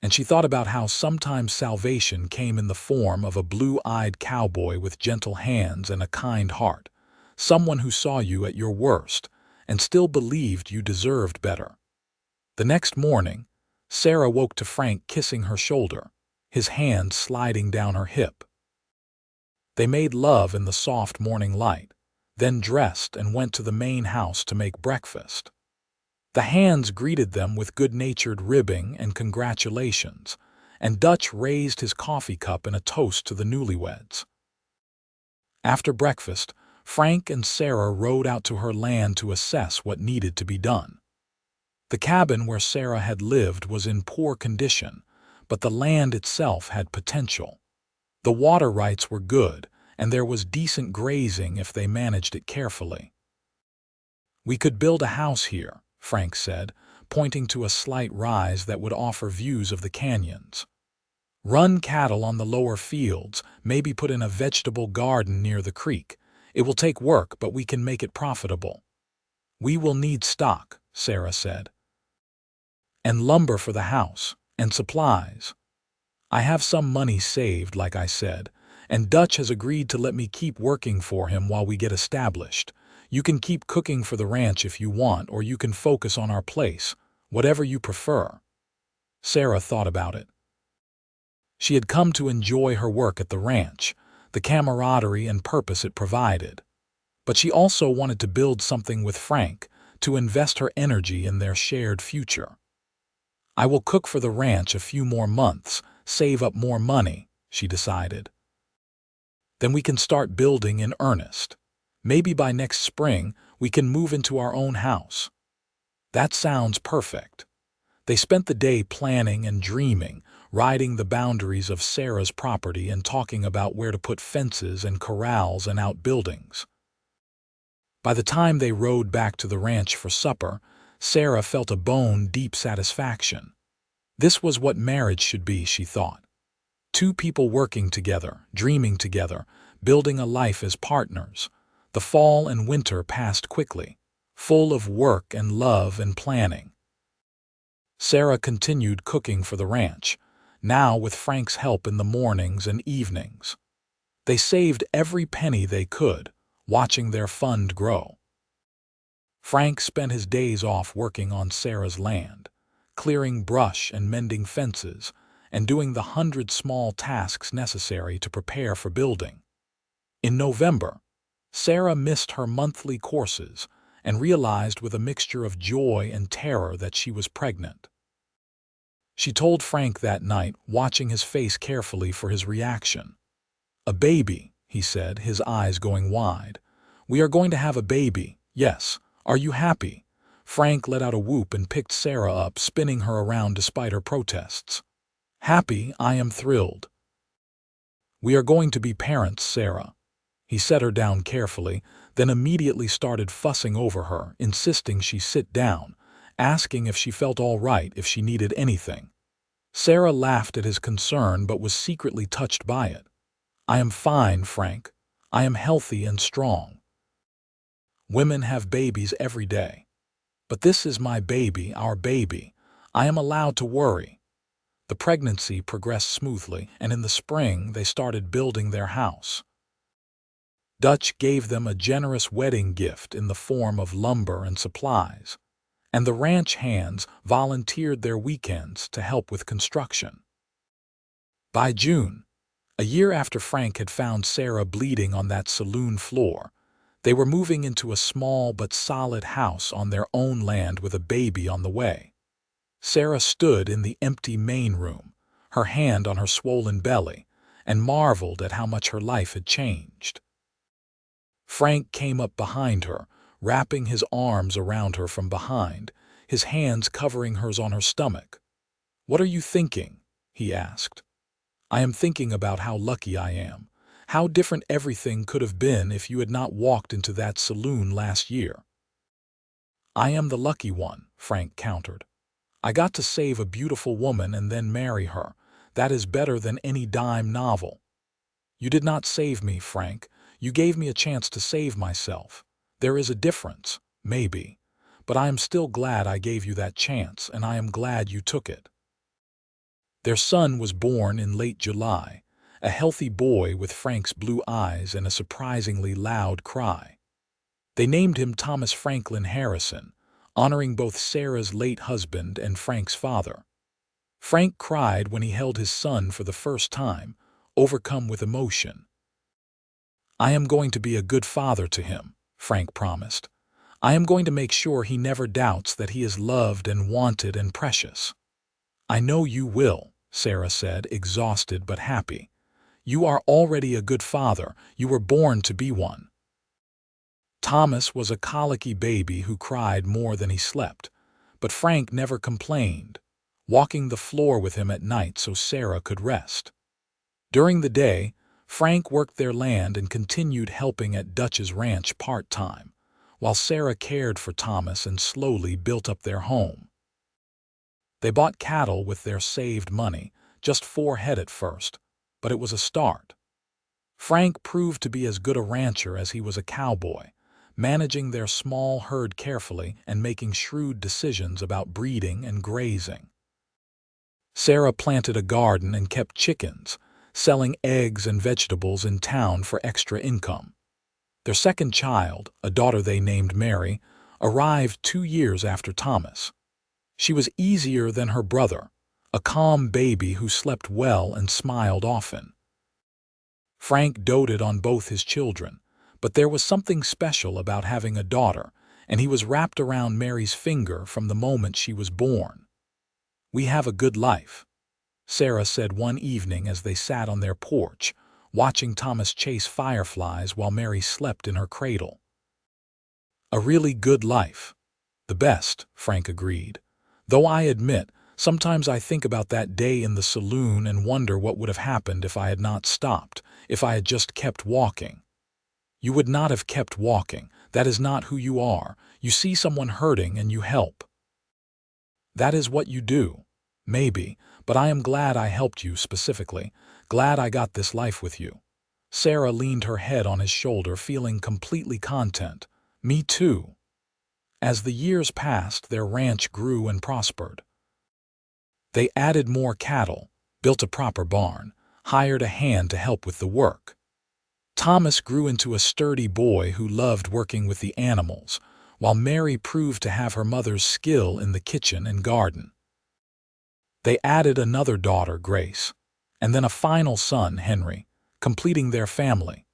Speaker 1: And she thought about how sometimes salvation came in the form of a blue-eyed cowboy with gentle hands and a kind heart, someone who saw you at your worst and still believed you deserved better. The next morning, Sarah woke to Frank kissing her shoulder, his hand sliding down her hip. They made love in the soft morning light, then dressed and went to the main house to make breakfast. The hands greeted them with good-natured ribbing and congratulations, and Dutch raised his coffee cup in a toast to the newlyweds. After breakfast, Frank and Sarah rode out to her land to assess what needed to be done. The cabin where Sarah had lived was in poor condition, but the land itself had potential. The water rights were good, and there was decent grazing if they managed it carefully. "We could build a house here," Frank said, pointing to a slight rise that would offer views of the canyons. "Run cattle on the lower fields, maybe put in a vegetable garden near the creek. It will take work, but we can make it profitable. We will need stock, Sarah said, and lumber for the house, and supplies. I have some money saved, like I said, and Dutch has agreed to let me keep working for him while we get established. You can keep cooking for the ranch if you want, or you can focus on our place, whatever you prefer. Sarah thought about it. She had come to enjoy her work at the ranch, the camaraderie and purpose it provided. But she also wanted to build something with Frank, to invest her energy in their shared future. I will cook for the ranch a few more months, save up more money, she decided. Then we can start building in earnest. Maybe by next spring, we can move into our own house. That sounds perfect. They spent the day planning and dreaming, riding the boundaries of Sarah's property and talking about where to put fences and corrals and outbuildings. By the time they rode back to the ranch for supper, Sarah felt a bone-deep satisfaction. This was what marriage should be, she thought. Two people working together, dreaming together, building a life as partners. The fall and winter passed quickly, full of work and love and planning. Sarah continued cooking for the ranch, now with Frank's help in the mornings and evenings. They saved every penny they could, watching their fund grow. Frank spent his days off working on Sarah's land, clearing brush and mending fences, and doing the 100 small tasks necessary to prepare for building. In November, Sarah missed her monthly courses and realized with a mixture of joy and terror that she was pregnant. She told Frank that night, watching his face carefully for his reaction. "A baby," he said, his eyes going wide. "We are going to have a baby, yes. Are you happy?" Frank let out a whoop and picked Sarah up, spinning her around despite her protests. "Happy, I am thrilled. We are going to be parents, Sarah." He set her down carefully, then immediately started fussing over her, insisting she sit down, asking if she felt all right, if she needed anything. Sarah laughed at his concern but was secretly touched by it. "I am fine, Frank. I am healthy and strong. Women have babies every day. But this is my baby, our baby. I am allowed to worry." The pregnancy progressed smoothly, and in the spring they started building their house. Dutch gave them a generous wedding gift in the form of lumber and supplies, and the ranch hands volunteered their weekends to help with construction. By June, a year after Frank had found Sarah bleeding on that saloon floor, they were moving into a small but solid house on their own land with a baby on the way. Sarah stood in the empty main room, her hand on her swollen belly, and marveled at how much her life had changed. Frank came up behind her, wrapping his arms around her from behind, his hands covering hers on her stomach. "What are you thinking?" he asked. "I am thinking about how lucky I am, how different everything could have been if you had not walked into that saloon last year." "I am the lucky one," Frank countered. "I got to save a beautiful woman and then marry her. That is better than any dime novel." "You did not save me, Frank. You gave me a chance to save myself. There is a difference, maybe. But I am still glad I gave you that chance, and I am glad you took it." Their son was born in late July, a healthy boy with Frank's blue eyes and a surprisingly loud cry. They named him Thomas Franklin Harrison, honoring both Sarah's late husband and Frank's father. Frank cried when he held his son for the first time, overcome with emotion. "I am going to be a good father to him," Frank promised. "I am going to make sure he never doubts that he is loved and wanted and precious." "I know you will," Sarah said, exhausted but happy. "You are already a good father. You were born to be one." Thomas was a colicky baby who cried more than he slept, but Frank never complained, walking the floor with him at night so Sarah could rest. During the day, Frank worked their land and continued helping at Dutch's ranch part-time, while Sarah cared for Thomas and slowly built up their home. They bought cattle with their saved money, just 4 head at first, but it was a start. Frank proved to be as good a rancher as he was a cowboy, managing their small herd carefully and making shrewd decisions about breeding and grazing. Sarah planted a garden and kept chickens, selling eggs and vegetables in town for extra income. Their second child, a daughter they named Mary, arrived 2 years after Thomas. She was easier than her brother, a calm baby who slept well and smiled often. Frank doted on both his children, but there was something special about having a daughter, and he was wrapped around Mary's finger from the moment she was born. "We have a good life," Sarah said one evening as they sat on their porch, watching Thomas chase fireflies while Mary slept in her cradle. "A really good life. The best," Frank agreed. "Though I admit, sometimes I think about that day in the saloon and wonder what would have happened if I had not stopped, if I had just kept walking." "You would not have kept walking. That is not who you are. You see someone hurting and you help." "That is what you do. Maybe, but I am glad I helped you specifically, glad I got this life with you." Sarah leaned her head on his shoulder, feeling completely content. "Me too." As the years passed, their ranch grew and prospered. They added more cattle, built a proper barn, hired a hand to help with the work. Thomas grew into a sturdy boy who loved working with the animals, while Mary proved to have her mother's skill in the kitchen and garden. They added another daughter, Grace, and then a final son, Henry, completing their family.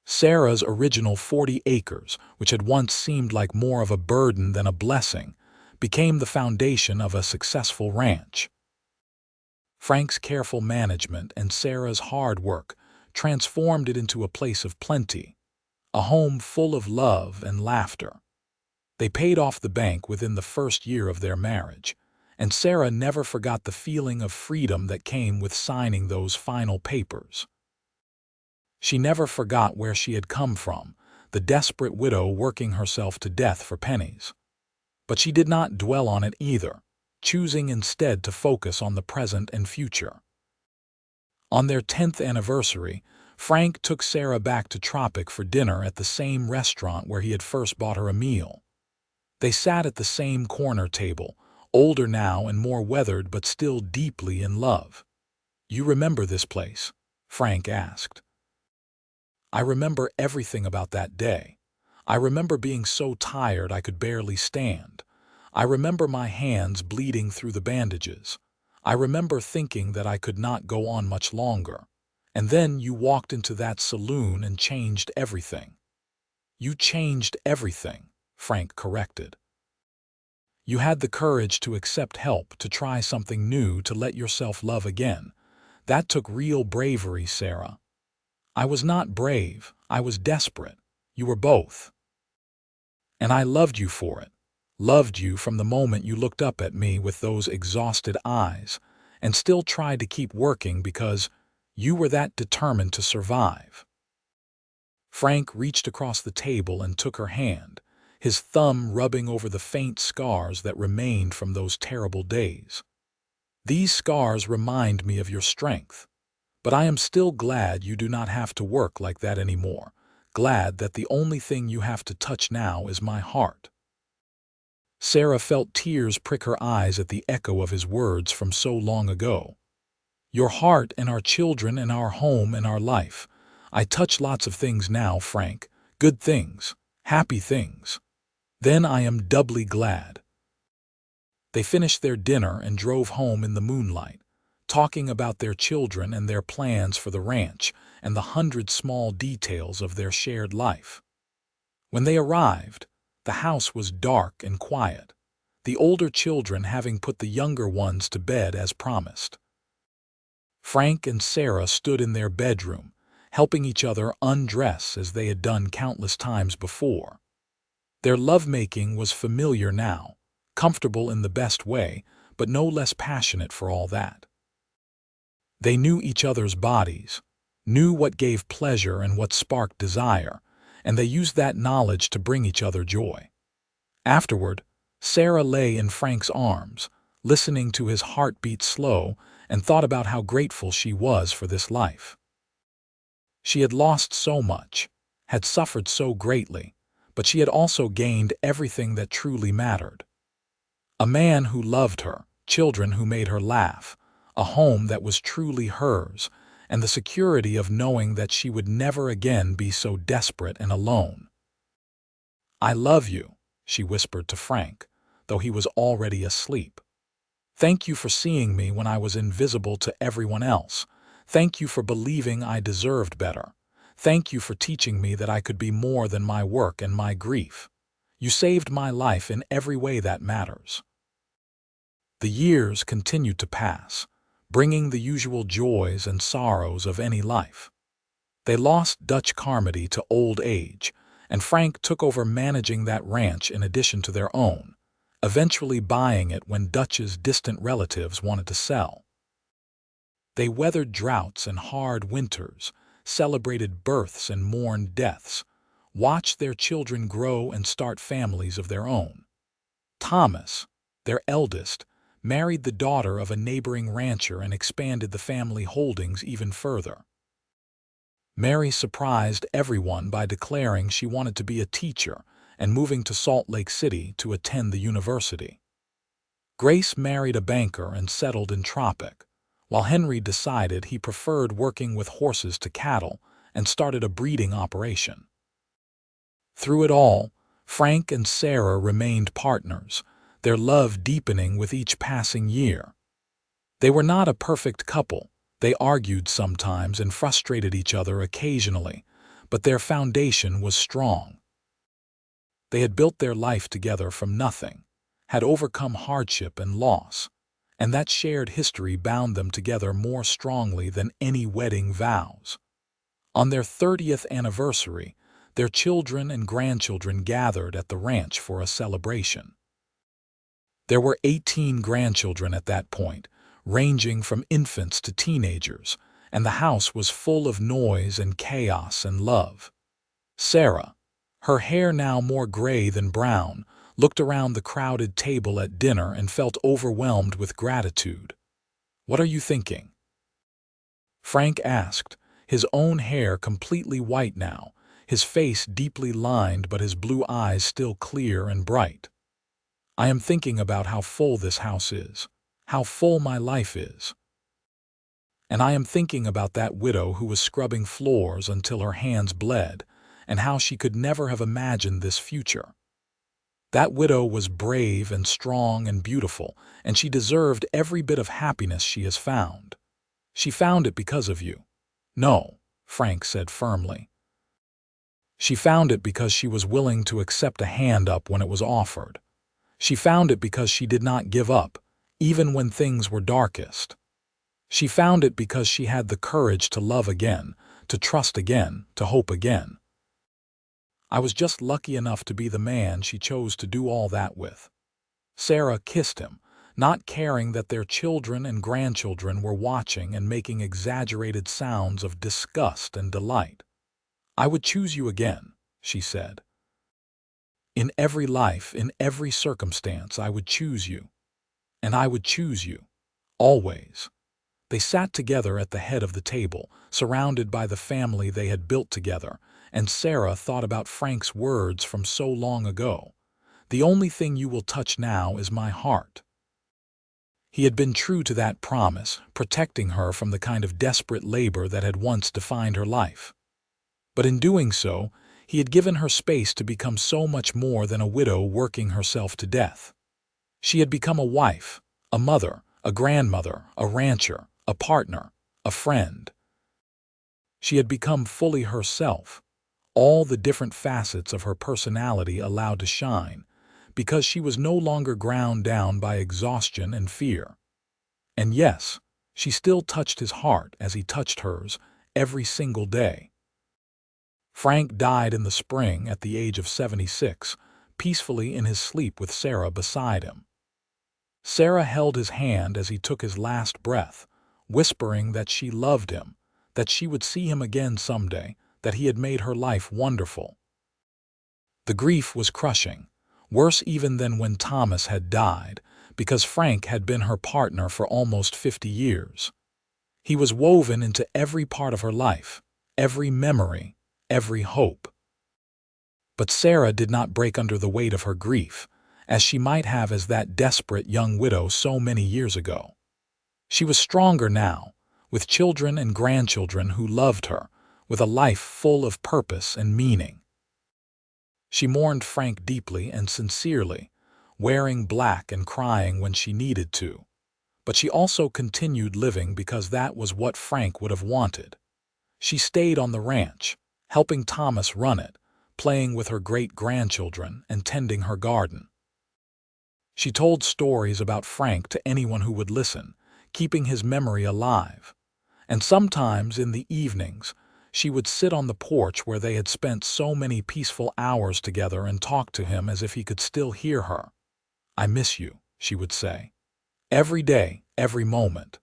Speaker 1: Sarah's original 40 acres, which had once seemed like more of a burden than a blessing, became the foundation of a successful ranch. Frank's careful management and Sarah's hard work transformed it into a place of plenty, a home full of love and laughter. They paid off the bank within the first year of their marriage, and Sarah never forgot the feeling of freedom that came with signing those final papers. She never forgot where she had come from, the desperate widow working herself to death for pennies. But she did not dwell on it either, choosing instead to focus on the present and future. On their 10th anniversary, Frank took Sarah back to Tropic for dinner at the same restaurant where he had first bought her a meal. They sat at the same corner table, older now and more weathered but still deeply in love. "You remember this place?" Frank asked. "I remember everything about that day. I remember being so tired I could barely stand. I remember my hands bleeding through the bandages. I remember thinking that I could not go on much longer. And then you walked into that saloon and changed everything." "You changed everything," Frank corrected. "You had the courage to accept help, to try something new, to let yourself love again. That took real bravery, Sarah." "I was not brave. I was desperate. You were both. And I loved you for it. Loved you from the moment you looked up at me with those exhausted eyes, and still tried to keep working because you were that determined to survive." Frank reached across the table and took her hand, his thumb rubbing over the faint scars that remained from those terrible days. "These scars remind me of your strength. But I am still glad you do not have to work like that anymore, glad that the only thing you have to touch now is my heart." Sarah felt tears prick her eyes at the echo of his words from so long ago. "Your heart and our children and our home and our life. I touch lots of things now, Frank, good things, happy things. Then I am doubly glad." They finished their dinner and drove home in the moonlight, talking about their children and their plans for the ranch and the 100 small details of their shared life. When they arrived, the house was dark and quiet, the older children having put the younger ones to bed as promised. Frank and Sarah stood in their bedroom, helping each other undress as they had done countless times before. Their lovemaking was familiar now, comfortable in the best way, but no less passionate for all that. They knew each other's bodies, knew what gave pleasure and what sparked desire, and they used that knowledge to bring each other joy. Afterward, Sarah lay in Frank's arms, listening to his heart beat slow, and thought about how grateful she was for this life. She had lost so much, had suffered so greatly, but she had also gained everything that truly mattered. A man who loved her, children who made her laugh, a home that was truly hers, and the security of knowing that she would never again be so desperate and alone. "I love you," she whispered to Frank, though he was already asleep. "Thank you for seeing me when I was invisible to everyone else. Thank you for believing I deserved better. Thank you for teaching me that I could be more than my work and my grief. You saved my life in every way that matters." The years continued to pass, bringing the usual joys and sorrows of any life. They lost Dutch Carmody to old age, and Frank took over managing that ranch in addition to their own, eventually buying it when Dutch's distant relatives wanted to sell. They weathered droughts and hard winters, celebrated births and mourned deaths, watched their children grow and start families of their own. Thomas, their eldest, married the daughter of a neighboring rancher and expanded the family holdings even further. Mary surprised everyone by declaring she wanted to be a teacher and moving to Salt Lake City to attend the university. Grace married a banker and settled in Tropic, while Henry decided he preferred working with horses to cattle and started a breeding operation. Through it all, Frank and Sarah remained partners, their love deepening with each passing year. They were not a perfect couple. They argued sometimes and frustrated each other occasionally, but their foundation was strong. They had built their life together from nothing, had overcome hardship and loss, and that shared history bound them together more strongly than any wedding vows. On their 30th anniversary, their children and grandchildren gathered at the ranch for a celebration. There were 18 grandchildren at that point, ranging from infants to teenagers, and the house was full of noise and chaos and love. Sarah, her hair now more gray than brown, looked around the crowded table at dinner and felt overwhelmed with gratitude. "What are you thinking?" Frank asked, his own hair completely white now, his face deeply lined but his blue eyes still clear and bright. "I am thinking about how full this house is, how full my life is. And I am thinking about that widow who was scrubbing floors until her hands bled, and how she could never have imagined this future. That widow was brave and strong and beautiful, and she deserved every bit of happiness she has found. She found it because of you." "No," Frank said firmly. "She found it because she was willing to accept a hand up when it was offered. She found it because she did not give up, even when things were darkest. She found it because she had the courage to love again, to trust again, to hope again. I was just lucky enough to be the man she chose to do all that with." Sarah kissed him, not caring that their children and grandchildren were watching and making exaggerated sounds of disgust and delight. "I would choose you again," she said. "In every life, in every circumstance, I would choose you. And I would choose you. Always." They sat together at the head of the table, surrounded by the family they had built together, and Sarah thought about Frank's words from so long ago. "The only thing you will touch now is my heart." He had been true to that promise, protecting her from the kind of desperate labor that had once defined her life. But in doing so, he had given her space to become so much more than a widow working herself to death. She had become a wife, a mother, a grandmother, a rancher, a partner, a friend. She had become fully herself, all the different facets of her personality allowed to shine, because she was no longer ground down by exhaustion and fear. And yes, she still touched his heart as he touched hers every single day. Frank died in the spring at the age of 76, peacefully in his sleep with Sarah beside him. Sarah held his hand as he took his last breath, whispering that she loved him, that she would see him again someday, that he had made her life wonderful. The grief was crushing, worse even than when Thomas had died, because Frank had been her partner for almost 50 years. He was woven into every part of her life, every memory, every hope. But Sarah did not break under the weight of her grief, as she might have as that desperate young widow so many years ago. She was stronger now, with children and grandchildren who loved her, with a life full of purpose and meaning. She mourned Frank deeply and sincerely, wearing black and crying when she needed to. But she also continued living because that was what Frank would have wanted. She stayed on the ranch, helping Thomas run it, playing with her great-grandchildren and tending her garden. She told stories about Frank to anyone who would listen, keeping his memory alive. And sometimes in the evenings, she would sit on the porch where they had spent so many peaceful hours together and talk to him as if he could still hear her. "I miss you," she would say. "Every day, every moment.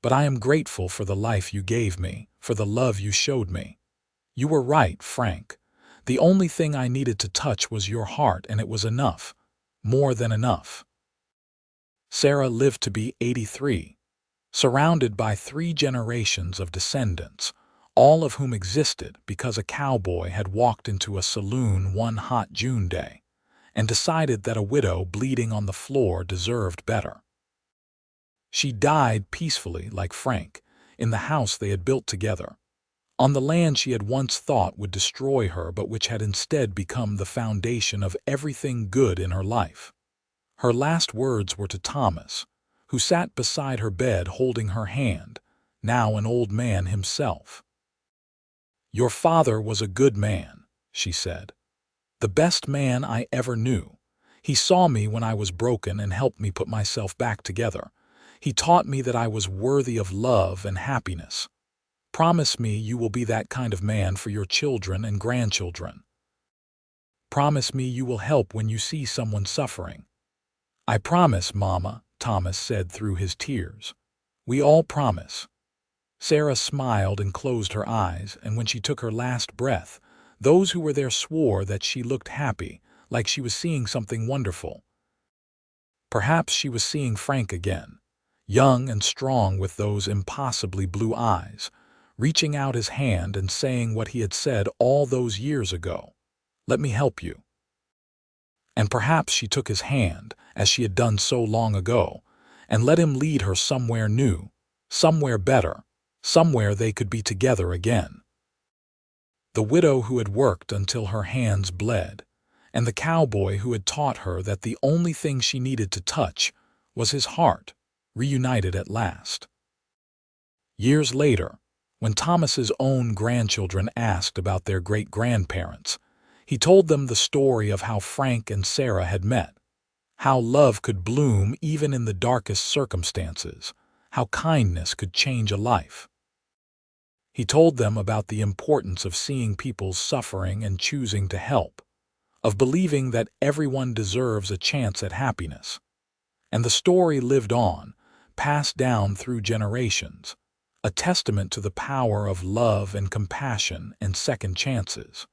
Speaker 1: But I am grateful for the life you gave me, for the love you showed me. You were right, Frank. The only thing I needed to touch was your heart, and it was enough. More than enough." Sarah lived to be 83, surrounded by 3 generations of descendants, all of whom existed because a cowboy had walked into a saloon one hot June day and decided that a widow bleeding on the floor deserved better. She died peacefully, like Frank, in the house they had built together, on the land she had once thought would destroy her but which had instead become the foundation of everything good in her life. Her last words were to Thomas, who sat beside her bed holding her hand, now an old man himself. "Your father was a good man," she said. "The best man I ever knew. He saw me when I was broken and helped me put myself back together. He taught me that I was worthy of love and happiness. Promise me you will be that kind of man for your children and grandchildren. Promise me you will help when you see someone suffering." "I promise, Mama," Thomas said through his tears. "We all promise." Sarah smiled and closed her eyes, and when she took her last breath, those who were there swore that she looked happy, like she was seeing something wonderful. Perhaps she was seeing Frank again, young and strong with those impossibly blue eyes, reaching out his hand and saying what he had said all those years ago, "Let me help you." And perhaps she took his hand, as she had done so long ago, and let him lead her somewhere new, somewhere better, somewhere they could be together again. The widow who had worked until her hands bled, and the cowboy who had taught her that the only thing she needed to touch was his heart, reunited at last. Years later, when Thomas's own grandchildren asked about their great-grandparents, he told them the story of how Frank and Sarah had met, how love could bloom even in the darkest circumstances, how kindness could change a life. He told them about the importance of seeing people's suffering and choosing to help, of believing that everyone deserves a chance at happiness. And the story lived on, passed down through generations, a testament to the power of love and compassion and second chances.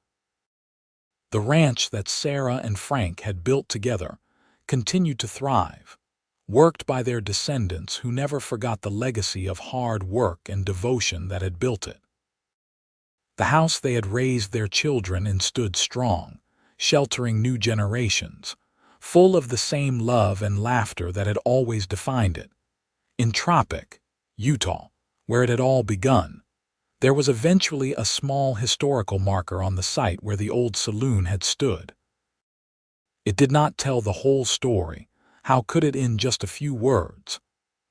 Speaker 1: The ranch that Sarah and Frank had built together continued to thrive, worked by their descendants who never forgot the legacy of hard work and devotion that had built it. The house they had raised their children in stood strong, sheltering new generations, full of the same love and laughter that had always defined it. In Tropic, Utah, where it had all begun, there was eventually a small historical marker on the site where the old saloon had stood. It did not tell the whole story, how could it in just a few words?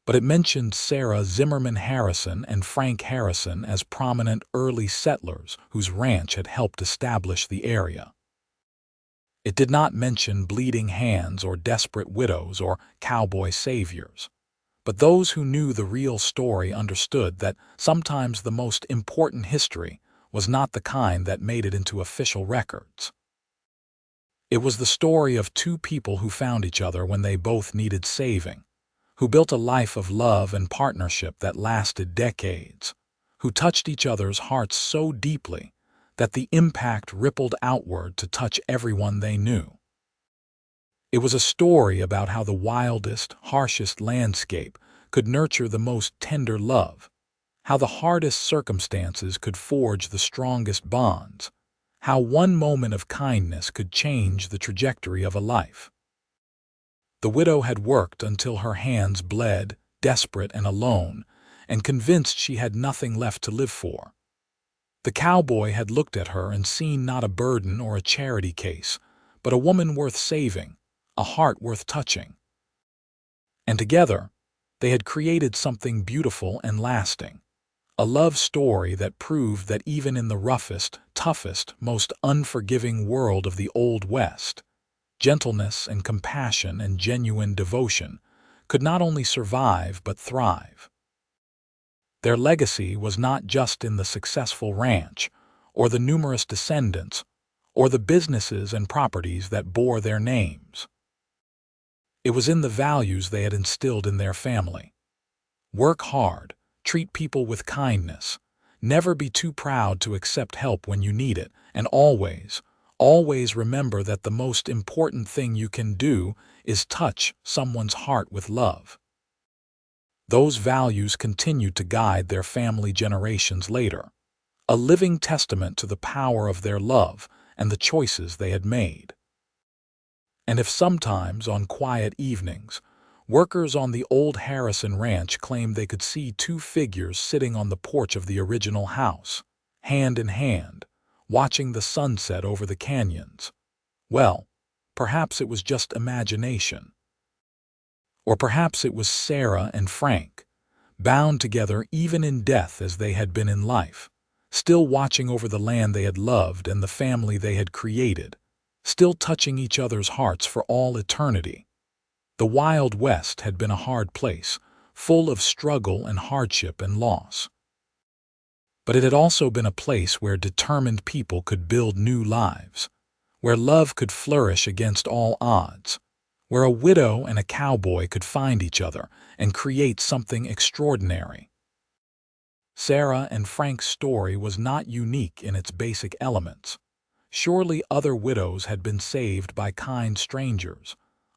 Speaker 1: But it mentioned Sarah Zimmerman Harrison and Frank Harrison as prominent early settlers whose ranch had helped establish the area. It did not mention bleeding hands or desperate widows or cowboy saviors. But those who knew the real story understood that sometimes the most important history was not the kind that made it into official records. It was the story of 2 people who found each other when they both needed saving, who built a life of love and partnership that lasted decades, who touched each other's hearts so deeply that the impact rippled outward to touch everyone they knew. It was a story about how the wildest, harshest landscape could nurture the most tender love, how the hardest circumstances could forge the strongest bonds, how one moment of kindness could change the trajectory of a life. The widow had worked until her hands bled, desperate and alone, and convinced she had nothing left to live for. The cowboy had looked at her and seen not a burden or a charity case, but a woman worth saving, a heart worth touching. And together, they had created something beautiful and lasting, a love story that proved that even in the roughest, toughest, most unforgiving world of the Old West, gentleness and compassion and genuine devotion could not only survive but thrive. Their legacy was not just in the successful ranch, or the numerous descendants, or the businesses and properties that bore their names. It was in the values they had instilled in their family. Work hard, treat people with kindness, never be too proud to accept help when you need it, and always, always remember that the most important thing you can do is touch someone's heart with love. Those values continued to guide their family generations later, a living testament to the power of their love and the choices they had made. And if sometimes, on quiet evenings, workers on the old Harrison ranch claimed they could see two figures sitting on the porch of the original house, hand in hand, watching the sunset over the canyons, well, perhaps it was just imagination. Or perhaps it was Sarah and Frank, bound together even in death as they had been in life, still watching over the land they had loved and the family they had created, still touching each other's hearts for all eternity. The Wild West had been a hard place, full of struggle and hardship and loss. But it had also been a place where determined people could build new lives, where love could flourish against all odds, where a widow and a cowboy could find each other and create something extraordinary. Sarah and Frank's story was not unique in its basic elements. Surely other widows had been saved by kind strangers.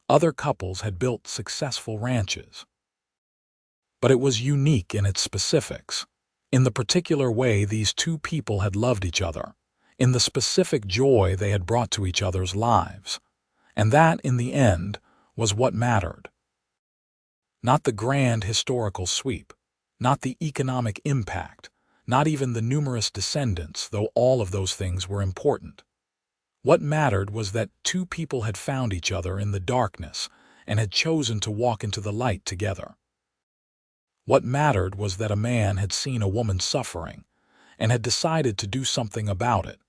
Speaker 1: Other couples had built successful ranches. But it was unique in its specifics, in the particular way these two people had loved each other, in the specific joy they had brought to each other's lives. And that, in the end, was what mattered. Not the grand historical sweep, not the economic impact, not even the numerous descendants, though all of those things were important. What mattered was that two people had found each other in the darkness and had chosen to walk into the light together. What mattered was that a man had seen a woman suffering and had decided to do something about it,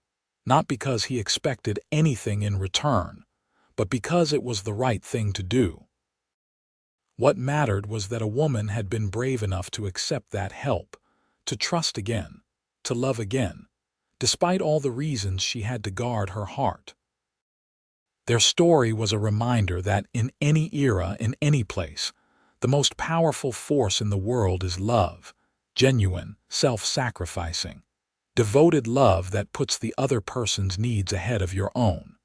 Speaker 1: not because he expected anything in return, but because it was the right thing to do. What mattered was that a woman had been brave enough to accept that help, to trust again, to love again, despite all the reasons she had to guard her heart. Their story was a reminder that in any era, in any place, the most powerful force in the world is love, genuine, self-sacrificing, devoted love that puts the other person's needs ahead of your own.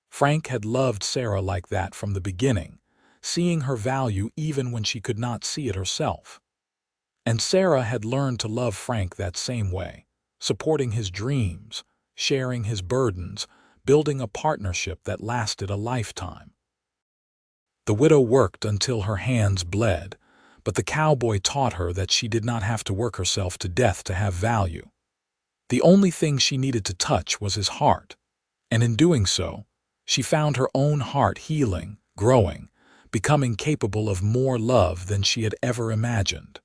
Speaker 1: Frank had loved Sarah like that from the beginning, seeing her value even when she could not see it herself. And Sarah had learned to love Frank that same way, supporting his dreams, sharing his burdens, building a partnership that lasted a lifetime. The widow worked until her hands bled, but the cowboy taught her that she did not have to work herself to death to have value. The only thing she needed to touch was his heart, and in doing so, she found her own heart healing, growing, becoming capable of more love than she had ever imagined.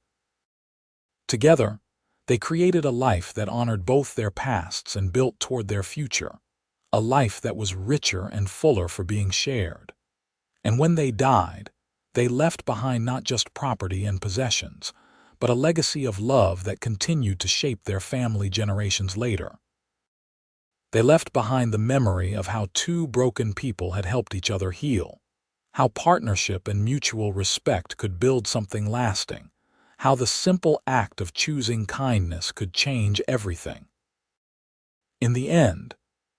Speaker 1: Together, they created a life that honored both their pasts and built toward their future, a life that was richer and fuller for being shared. And when they died, they left behind not just property and possessions, but a legacy of love that continued to shape their family generations later. They left behind the memory of how two broken people had helped each other heal, how partnership and mutual respect could build something lasting, how the simple act of choosing kindness could change everything. In the end,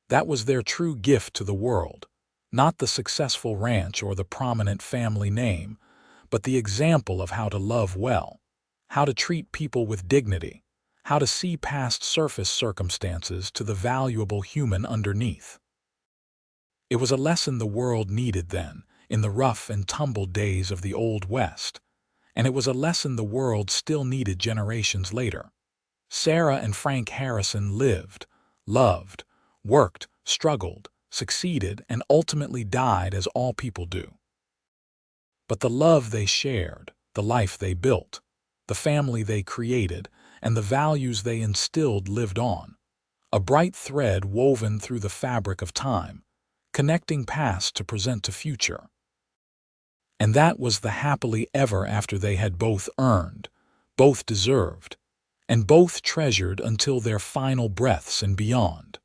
Speaker 1: that was their true gift to the world, not the successful ranch or the prominent family name, but the example of how to love well, how to treat people with dignity, how to see past surface circumstances to the valuable human underneath. It was a lesson the world needed then, in the rough and tumble days of the Old West, and it was a lesson the world still needed generations later. Sarah and Frank Harrison lived, loved, worked, struggled, succeeded, and ultimately died as all people do. But the love they shared, the life they built, the family they created, and the values they instilled lived on, a bright thread woven through the fabric of time, connecting past to present to future. And that was the happily ever after they had both earned, both deserved, and both treasured until their final breaths and beyond.